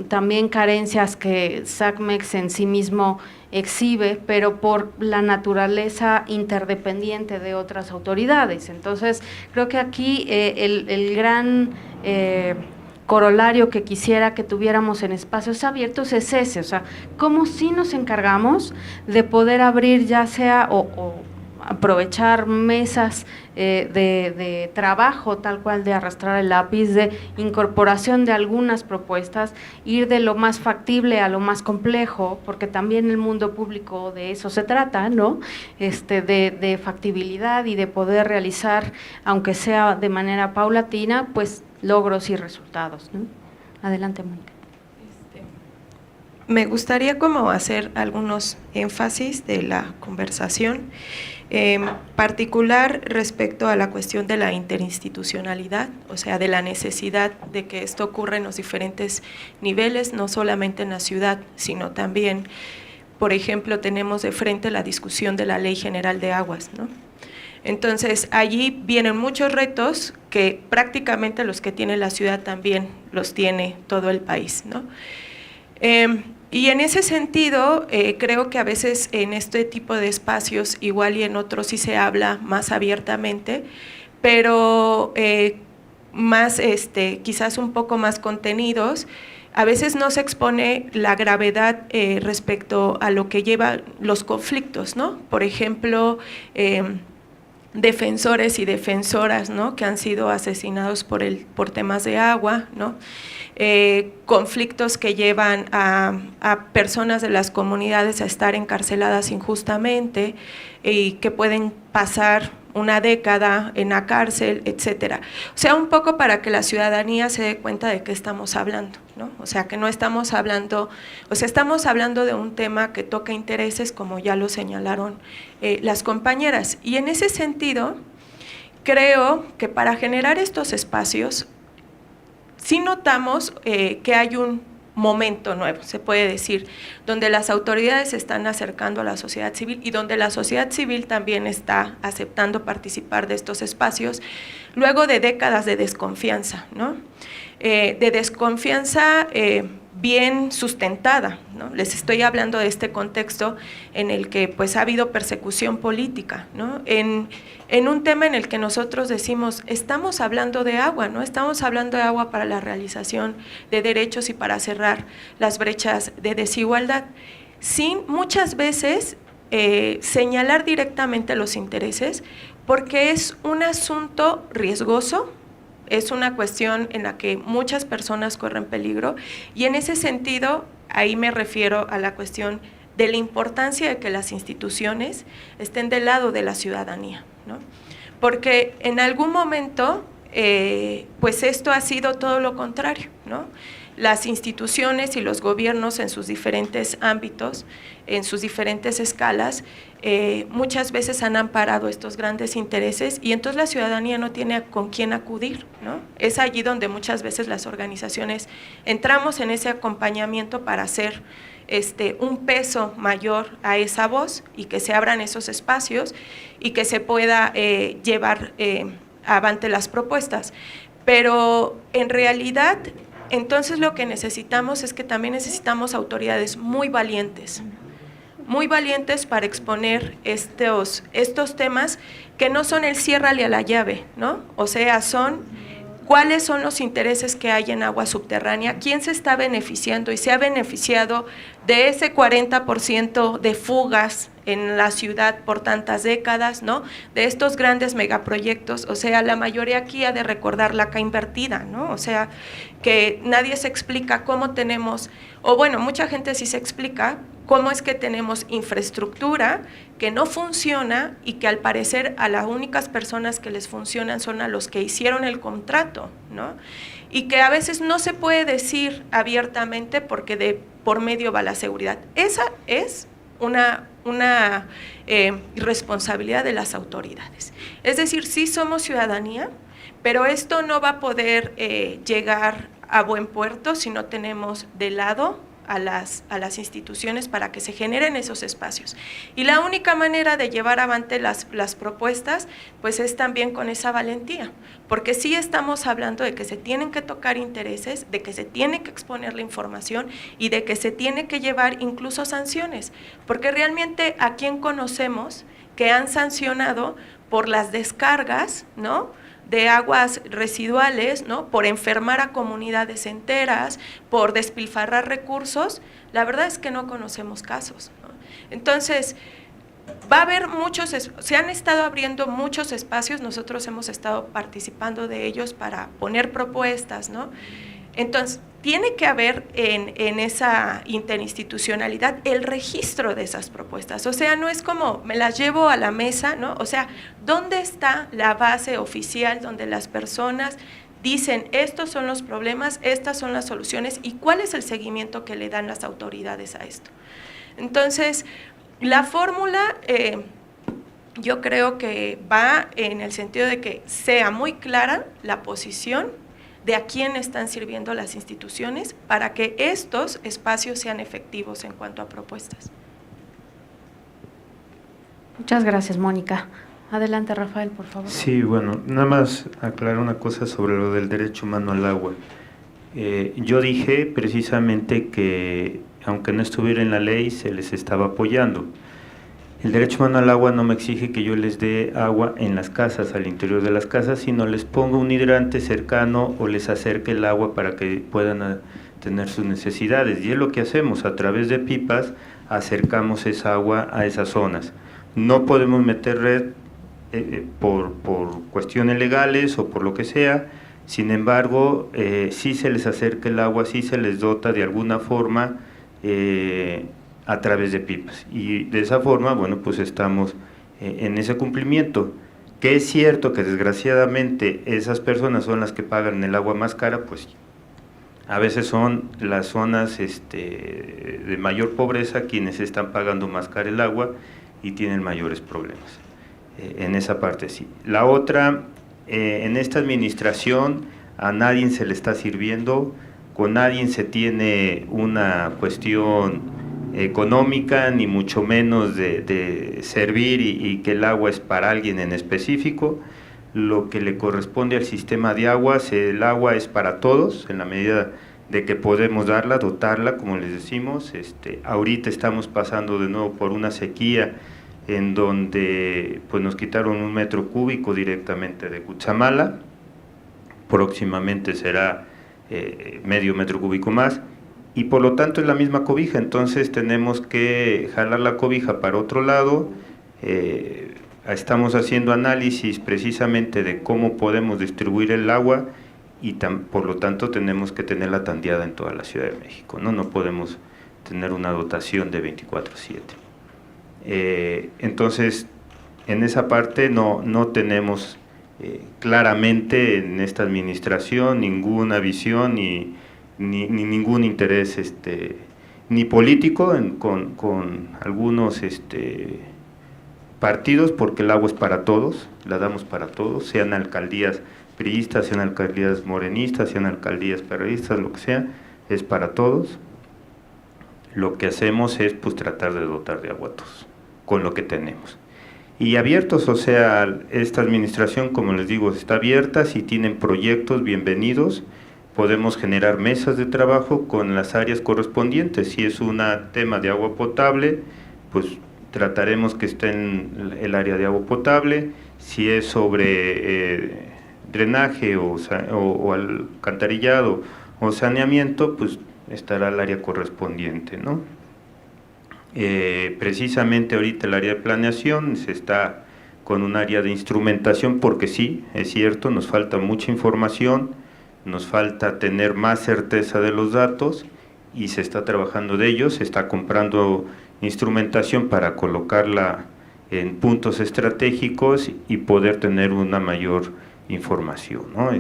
también carencias que SACMEX en sí mismo exhibe, pero por la naturaleza interdependiente de otras autoridades. Entonces, creo que aquí el gran corolario que quisiera que tuviéramos en espacios abiertos es ese, o sea, cómo sí nos encargamos de poder abrir ya sea o aprovechar mesas de trabajo, tal cual de arrastrar el lápiz, de incorporación de algunas propuestas, ir de lo más factible a lo más complejo, porque también el mundo público de eso se trata, ¿no? De factibilidad y de poder realizar, aunque sea de manera paulatina, pues logros y resultados, ¿no? Adelante, Mónica. Me gustaría como hacer algunos énfasis de la conversación, particular respecto a la cuestión de la interinstitucionalidad, o sea, de la necesidad de que esto ocurra en los diferentes niveles, no solamente en la ciudad, sino también, por ejemplo, tenemos de frente la discusión de la Ley General de Aguas, ¿no? Entonces, allí vienen muchos retos que prácticamente los que tiene la ciudad también los tiene todo el país, ¿no? Y en ese sentido, creo que a veces en este tipo de espacios, igual y en otros sí se habla más abiertamente, pero más, quizás un poco más contenidos, a veces no se expone la gravedad respecto a lo que lleva los conflictos, ¿no? Por ejemplo, defensores y defensoras, ¿no?, que han sido asesinados por temas de agua, ¿no? Conflictos que llevan a personas de las comunidades a estar encarceladas injustamente y que pueden pasar una década en la cárcel, etcétera. O sea, un poco para que la ciudadanía se dé cuenta de qué estamos hablando, ¿no? O sea, que no estamos hablando, o sea, estamos hablando de un tema que toca intereses, como ya lo señalaron las compañeras. Y en ese sentido, creo que para generar estos espacios, sí notamos que hay un momento nuevo, se puede decir, donde las autoridades se están acercando a la sociedad civil y donde la sociedad civil también está aceptando participar de estos espacios, luego de décadas de desconfianza, ¿no? De desconfianza bien sustentada, ¿no? Les estoy hablando de este contexto en el que pues ha habido persecución política, ¿no? En un tema en el que nosotros decimos, estamos hablando de agua, ¿no? Estamos hablando de agua para la realización de derechos y para cerrar las brechas de desigualdad, sin muchas veces señalar directamente los intereses, porque es un asunto riesgoso, es una cuestión en la que muchas personas corren peligro y en ese sentido, ahí me refiero a la cuestión de la importancia de que las instituciones estén del lado de la ciudadanía, ¿no? Porque en algún momento, pues esto ha sido todo lo contrario, ¿no? Las instituciones y los gobiernos en sus diferentes ámbitos, en sus diferentes escalas, muchas veces han amparado estos grandes intereses y entonces la ciudadanía no tiene con quién acudir, ¿no? Es allí donde muchas veces las organizaciones entramos en ese acompañamiento para hacer un peso mayor a esa voz y que se abran esos espacios y que se pueda llevar avante las propuestas. Pero en realidad, entonces lo que necesitamos es que también necesitamos autoridades muy valientes para exponer estos temas que no son el ciérrale a la llave, ¿no? O sea, son cuáles son los intereses que hay en agua subterránea, quién se está beneficiando y se ha beneficiado de ese 40% de fugas en la ciudad por tantas décadas, ¿no? De estos grandes megaproyectos, o sea, la mayoría aquí ha de recordar la CA invertida, ¿no? O sea, que nadie se explica cómo tenemos, o bueno, mucha gente sí se explica cómo es que tenemos infraestructura que no funciona y que al parecer a las únicas personas que les funcionan son a los que hicieron el contrato, ¿no? Y que a veces no se puede decir abiertamente porque por medio va la seguridad. Esa es una irresponsabilidad de las autoridades. Es decir, sí somos ciudadanía, pero esto no va a poder llegar a buen puerto si no tenemos de lado a las instituciones para que se generen esos espacios. Y la única manera de llevar avante las propuestas, pues es también con esa valentía, porque sí estamos hablando de que se tienen que tocar intereses, de que se tiene que exponer la información y de que se tiene que llevar incluso sanciones, porque realmente a quién conocemos que han sancionado por las descargas, ¿no?, de aguas residuales, ¿no?, por enfermar a comunidades enteras, por despilfarrar recursos. La verdad es que no conocemos casos, ¿no? Entonces, va a haber se han estado abriendo muchos espacios, nosotros hemos estado participando de ellos para poner propuestas, ¿no? Entonces, tiene que haber en esa interinstitucionalidad el registro de esas propuestas, o sea, no es como me las llevo a la mesa, ¿no? O sea, ¿dónde está la base oficial donde las personas dicen estos son los problemas, estas son las soluciones y cuál es el seguimiento que le dan las autoridades a esto? Entonces, la fórmula yo creo que va en el sentido de que sea muy clara la posición de a quién están sirviendo las instituciones para que estos espacios sean efectivos en cuanto a propuestas. Muchas gracias, Mónica. Adelante, Rafael, por favor. Sí, bueno, nada más aclarar una cosa sobre lo del derecho humano al agua. Yo dije precisamente que, aunque no estuviera en la ley, se les estaba apoyando. El derecho humano al agua no me exige que yo les dé agua en las casas, al interior de las casas, sino les ponga un hidrante cercano o les acerque el agua para que puedan tener sus necesidades. Y es lo que hacemos, a través de pipas acercamos esa agua a esas zonas. No podemos meter red por cuestiones legales o por lo que sea. Sin embargo, sí se les acerca el agua, sí se les dota de alguna forma a través de pipas. Y de esa forma, bueno, pues estamos en ese cumplimiento. Que es cierto que desgraciadamente esas personas son las que pagan el agua más cara, pues a veces son las zonas de mayor pobreza quienes están pagando más cara el agua y tienen mayores problemas. En esa parte sí. La otra, en esta administración a nadie se le está sirviendo, con nadie se tiene una cuestión económica, ni mucho menos de servir y que el agua es para alguien en específico. Lo que le corresponde al sistema de aguas, el agua es para todos, en la medida de que podemos darla, dotarla, como les decimos. Ahorita estamos pasando de nuevo por una sequía en donde pues nos quitaron 1 metro cúbico directamente de Cutzamala, próximamente será medio metro cúbico más, y por lo tanto es la misma cobija, entonces tenemos que jalar la cobija para otro lado. Estamos haciendo análisis precisamente de cómo podemos distribuir el agua y por lo tanto tenemos que tenerla tandeada en toda la Ciudad de México, no podemos tener una dotación de 24/7. Entonces, en esa parte no tenemos claramente en esta administración ninguna visión ni ningún interés ni político con algunos partidos, porque el agua es para todos, la damos para todos, sean alcaldías priistas, sean alcaldías morenistas, sean alcaldías perredistas, lo que sea, es para todos. Lo que hacemos es pues tratar de dotar de agua a todos, con lo que tenemos. Y abiertos, o sea, esta administración, como les digo, está abierta. Si tienen proyectos, bienvenidos. Podemos generar mesas de trabajo con las áreas correspondientes. Si es un tema de agua potable, pues trataremos que esté en el área de agua potable. Si es sobre drenaje o alcantarillado o saneamiento, pues estará el área correspondiente, ¿no? Precisamente ahorita el área de planeación se está con un área de instrumentación, porque sí, es cierto, nos falta mucha información, nos falta tener más certeza de los datos y se está trabajando de ello, se está comprando instrumentación para colocarla en puntos estratégicos y poder tener una mayor información, ¿no?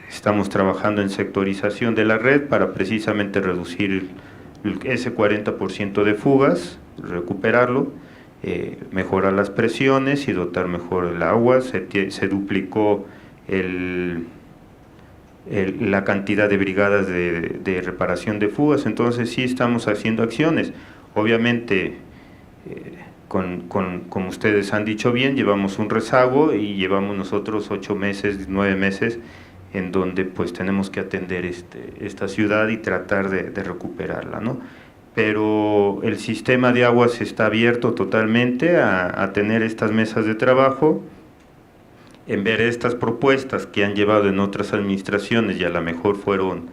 Estamos trabajando en sectorización de la red para precisamente reducir ese 40% de fugas, recuperarlo, mejorar las presiones y dotar mejor el agua. Se duplicó la cantidad de brigadas de reparación de fugas, entonces sí estamos haciendo acciones. Obviamente, como ustedes han dicho bien, llevamos un rezago y llevamos nosotros 8 meses, 9 meses en donde pues tenemos que atender esta ciudad y tratar de recuperarla, ¿no? Pero el sistema de aguas está abierto totalmente a tener estas mesas de trabajo, en ver estas propuestas que han llevado en otras administraciones y a lo mejor fueron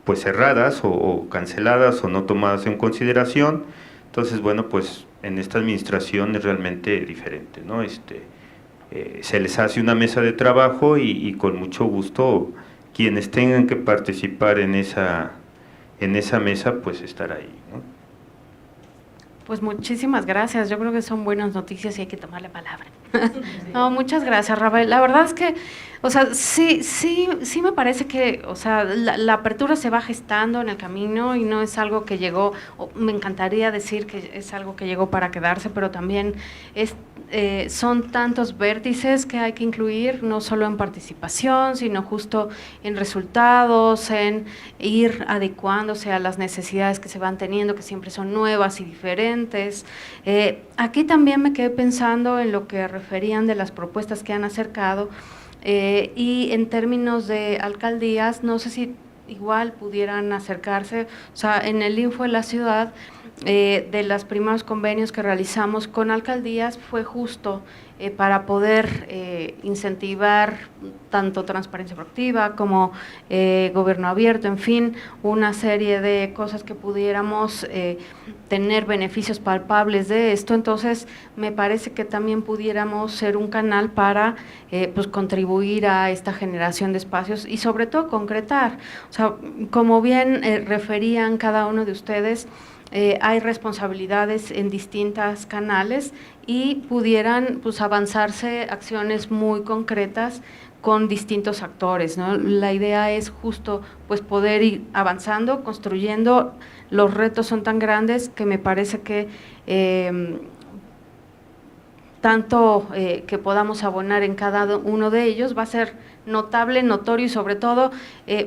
pues cerradas o canceladas o no tomadas en consideración. Entonces, bueno, pues en esta administración es realmente diferente, ¿no? Se les hace una mesa de trabajo y con mucho gusto quienes tengan que participar en esa mesa, pues estar ahí, ¿no? Pues muchísimas gracias, yo creo que son buenas noticias y hay que tomar la palabra. No, muchas gracias, Rafael. La verdad es que, o sea, sí me parece que, o sea, la apertura se va gestando en el camino y no es algo que llegó, me encantaría decir que es algo que llegó para quedarse, pero también son tantos vértices que hay que incluir, no solo en participación, sino justo en resultados, en ir adecuándose a las necesidades que se van teniendo, que siempre son nuevas y diferentes. Aquí también me quedé pensando en lo que referían de las propuestas que han acercado, y en términos de alcaldías, no sé si igual pudieran acercarse, o sea, en el Info de la Ciudad, de los primeros convenios que realizamos con alcaldías fue justo para poder incentivar tanto transparencia proactiva como gobierno abierto, en fin, una serie de cosas que pudiéramos tener beneficios palpables de esto. Entonces, me parece que también pudiéramos ser un canal para pues contribuir a esta generación de espacios y sobre todo concretar. O sea, como bien referían cada uno de ustedes, hay responsabilidades en distintas canales y pudieran pues avanzarse acciones muy concretas con distintos actores, ¿no? La idea es justo pues poder ir avanzando, construyendo. Los retos son tan grandes que me parece que tanto que podamos abonar en cada uno de ellos va a ser notable, notorio y sobre todo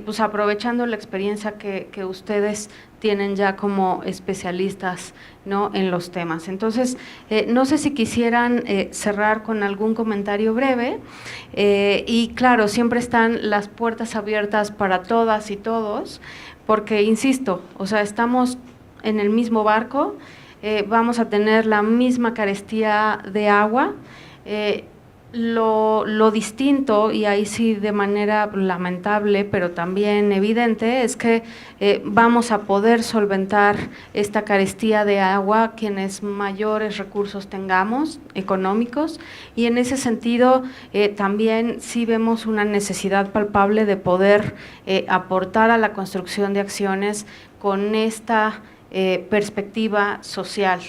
pues aprovechando la experiencia que ustedes tienen ya como especialistas, ¿no?, en los temas. Entonces, no sé si quisieran cerrar con algún comentario breve, y claro, siempre están las puertas abiertas para todas y todos, porque insisto, o sea, estamos en el mismo barco, vamos a tener la misma carestía de agua. Lo distinto, y ahí sí de manera lamentable, pero también evidente, es que vamos a poder solventar esta carestía de agua quienes mayores recursos tengamos, económicos, y en ese sentido también sí vemos una necesidad palpable de poder aportar a la construcción de acciones con esta perspectiva social,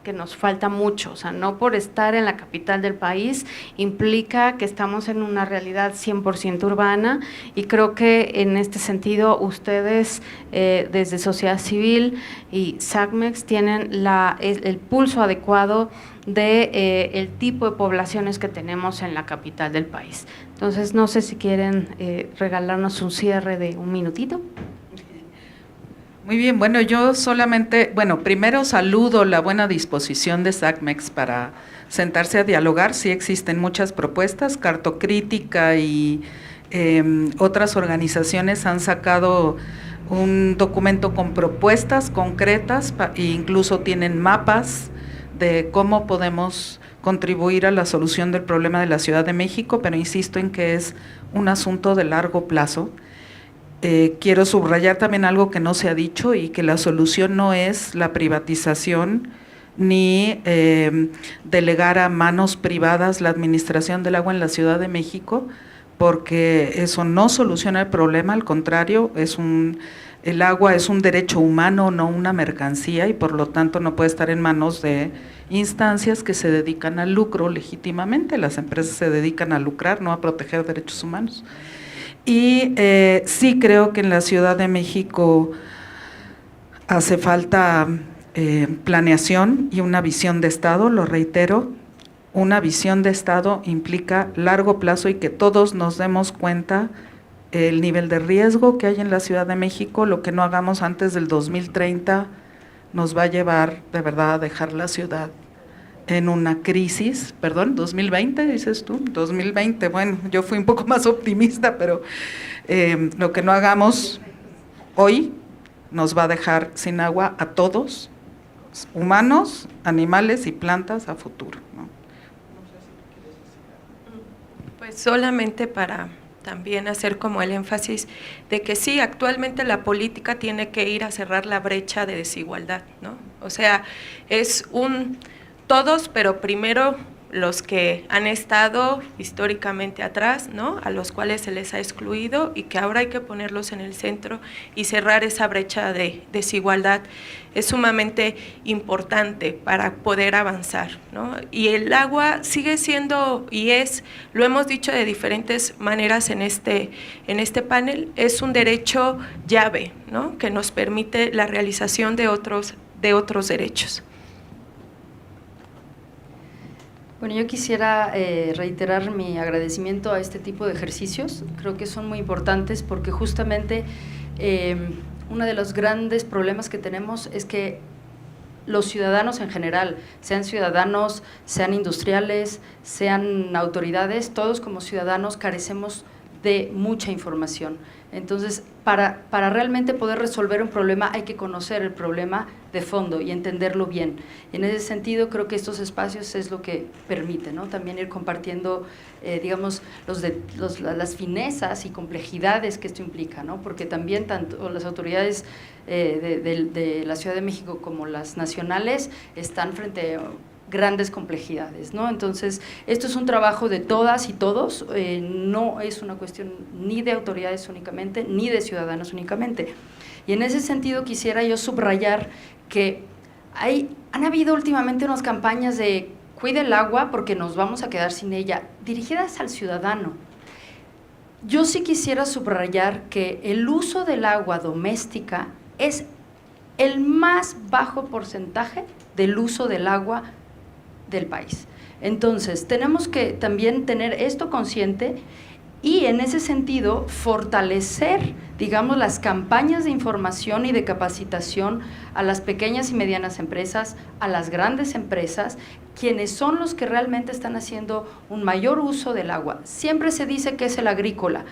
que nos falta mucho. O sea, no por estar en la capital del país implica que estamos en una realidad 100% urbana, y creo que en este sentido ustedes desde sociedad civil y SACMEX tienen el pulso adecuado de el tipo de poblaciones que tenemos en la capital del país. Entonces, no sé si quieren regalarnos un cierre de un minutito. Muy bien, bueno, yo solamente, bueno, primero saludo la buena disposición de SACMEX para sentarse a dialogar. Sí existen muchas propuestas, Cartocrítica y otras organizaciones han sacado un documento con propuestas concretas e incluso tienen mapas de cómo podemos contribuir a la solución del problema de la Ciudad de México, pero insisto en que es un asunto de largo plazo. Quiero subrayar también algo que no se ha dicho, y que la solución no es la privatización ni delegar a manos privadas la administración del agua en la Ciudad de México, porque eso no soluciona el problema. Al contrario, el agua es un derecho humano, no una mercancía, y por lo tanto no puede estar en manos de instancias que se dedican al lucro legítimamente. Las empresas se dedican a lucrar, no a proteger derechos humanos. Y sí creo que en la Ciudad de México hace falta planeación y una visión de Estado, lo reitero. Una visión de Estado implica largo plazo y que todos nos demos cuenta el nivel de riesgo que hay en la Ciudad de México. Lo que no hagamos antes del 2030 nos va a llevar de verdad a dejar la ciudad en una crisis. Perdón, 2020 dices tú, 2020, bueno, yo fui un poco más optimista, pero lo que no hagamos hoy nos va a dejar sin agua a todos, humanos, animales y plantas, a futuro, ¿no? Pues solamente para también hacer como el énfasis de que sí, actualmente la política tiene que ir a cerrar la brecha de desigualdad, ¿no? O sea, es todos, pero primero los que han estado históricamente atrás, ¿no? A los cuales se les ha excluido y que ahora hay que ponerlos en el centro y cerrar esa brecha de desigualdad. Es sumamente importante para poder avanzar, ¿no? Y el agua sigue siendo y es, lo hemos dicho de diferentes maneras en este panel, es un derecho llave, ¿no? Que nos permite la realización de otros derechos. Bueno, yo quisiera reiterar mi agradecimiento a este tipo de ejercicios. Creo que son muy importantes porque justamente uno de los grandes problemas que tenemos es que los ciudadanos en general, sean ciudadanos, sean industriales, sean autoridades, todos como ciudadanos carecemos de mucha información. Entonces, para realmente poder resolver un problema hay que conocer el problema de fondo y entenderlo bien. En ese sentido, creo que estos espacios es lo que permite, ¿no? También ir compartiendo, digamos, las finezas y complejidades que esto implica, ¿no? Porque también tanto las autoridades de la Ciudad de México como las nacionales están frente a grandes complejidades, ¿no? Entonces, esto es un trabajo de todas y todos, no es una cuestión ni de autoridades únicamente, ni de ciudadanos únicamente. Y en ese sentido quisiera yo subrayar que han habido últimamente unas campañas de cuide el agua porque nos vamos a quedar sin ella, dirigidas al ciudadano. Yo sí quisiera subrayar que el uso del agua doméstica es el más bajo porcentaje del uso del agua del país. Entonces, tenemos que también tener esto consciente y en ese sentido fortalecer, digamos, las campañas de información y de capacitación a las pequeñas y medianas empresas, a las grandes empresas, quienes son los que realmente están haciendo un mayor uso del agua. Siempre se dice que es el agrícola.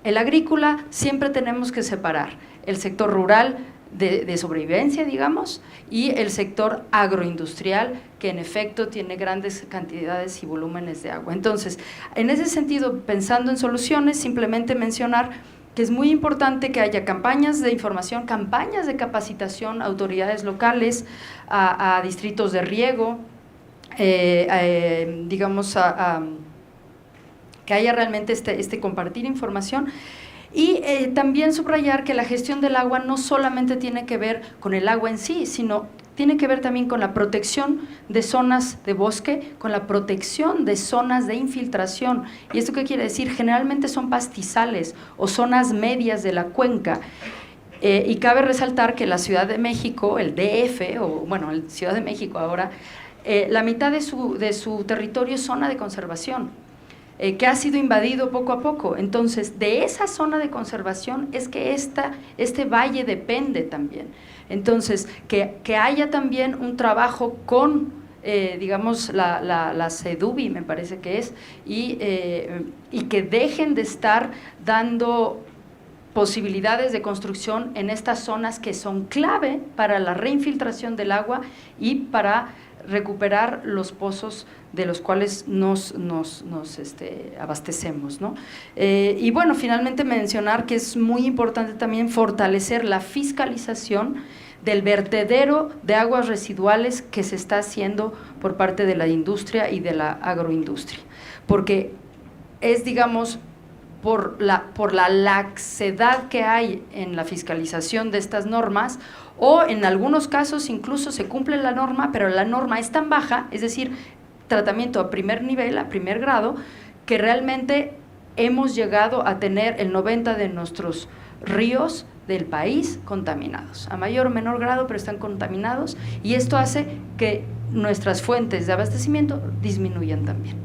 El agrícola siempre tenemos que separar el sector rural de sobrevivencia, digamos, y el sector agroindustrial, que en efecto tiene grandes cantidades y volúmenes de agua. Entonces, en ese sentido, pensando en soluciones, simplemente mencionar que es muy importante que haya campañas de información, campañas de capacitación a autoridades locales, a distritos de riego, digamos, que haya realmente este compartir información. Y también subrayar que la gestión del agua no solamente tiene que ver con el agua en sí, sino tiene que ver también con la protección de zonas de bosque, con la protección de zonas de infiltración. ¿Y esto qué quiere decir? Generalmente son pastizales o zonas medias de la cuenca. Y cabe resaltar que la Ciudad de México, el DF, o bueno, el Ciudad de México ahora, la mitad de su territorio es zona de conservación, que ha sido invadido poco a poco. Entonces, de esa zona de conservación es que este valle depende también. Entonces, que haya también un trabajo con, digamos, la CEDUBI, me parece que es, y que dejen de estar dando posibilidades de construcción en estas zonas que son clave para la reinfiltración del agua y para recuperar los pozos de los cuales nos abastecemos, ¿no? Y bueno, finalmente mencionar que es muy importante también fortalecer la fiscalización del vertedero de aguas residuales que se está haciendo por parte de la industria y de la agroindustria, porque es, digamos, por la laxedad que hay en la fiscalización de estas normas, o en algunos casos incluso se cumple la norma, pero la norma es tan baja, es decir, tratamiento a primer nivel, a primer grado, que realmente hemos llegado a tener el 90% de nuestros ríos del país contaminados, a mayor o menor grado, pero están contaminados, y esto hace que nuestras fuentes de abastecimiento disminuyan también.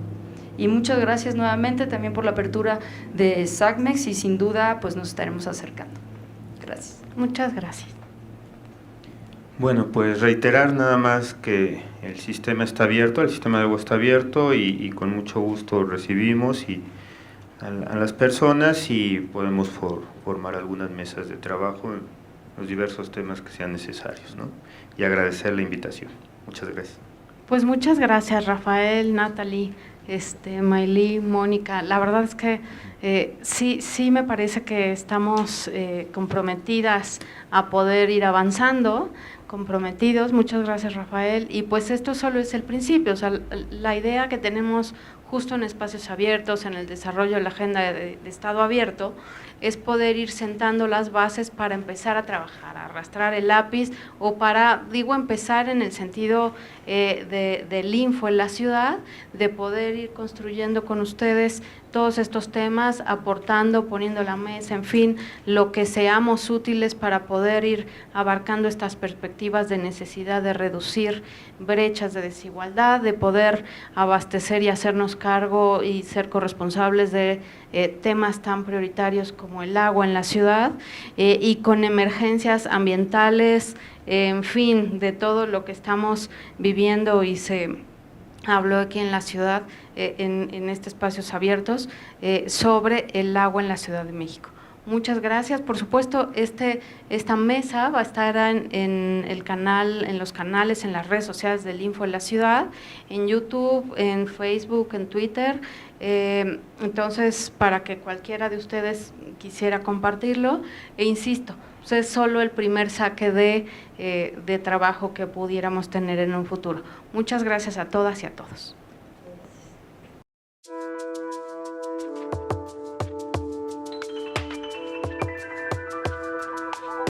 Y muchas gracias nuevamente también por la apertura de SACMEX y sin duda pues nos estaremos acercando. Gracias. Muchas gracias. Bueno, pues reiterar nada más que el sistema está abierto, el sistema de agua está abierto y con mucho gusto recibimos a las personas y podemos formar algunas mesas de trabajo en los diversos temas que sean necesarios, ¿no? Y agradecer la invitación. Muchas gracias. Pues muchas gracias, Rafael, Natalie, Maylí, Mónica. La verdad es que sí me parece que estamos comprometidas a poder ir avanzando, comprometidos. Muchas gracias, Rafael. Y pues esto solo es el principio, o sea, la idea que tenemos justo en espacios abiertos, en el desarrollo de la agenda de Estado abierto, es poder ir sentando las bases para empezar a trabajar, a arrastrar el lápiz o para, digo, empezar en el sentido del info en la ciudad, de poder ir construyendo con ustedes todos estos temas, aportando, poniendo la mesa, en fin, lo que seamos útiles para poder ir abarcando estas perspectivas de necesidad de reducir brechas de desigualdad, de poder abastecer y hacernos cargo y ser corresponsables de temas tan prioritarios como el agua en la ciudad y con emergencias ambientales, en fin, de todo lo que estamos viviendo y se habló aquí en la ciudad, en estos espacios abiertos, sobre el agua en la Ciudad de México. Muchas gracias. Por supuesto, esta mesa va a estar en el canal, en los canales, en las redes sociales del Info en la Ciudad, en YouTube, en Facebook, en Twitter. Entonces, para que cualquiera de ustedes quisiera compartirlo, e insisto, pues es solo el primer saque de trabajo que pudiéramos tener en un futuro. Muchas gracias a todas y a todos.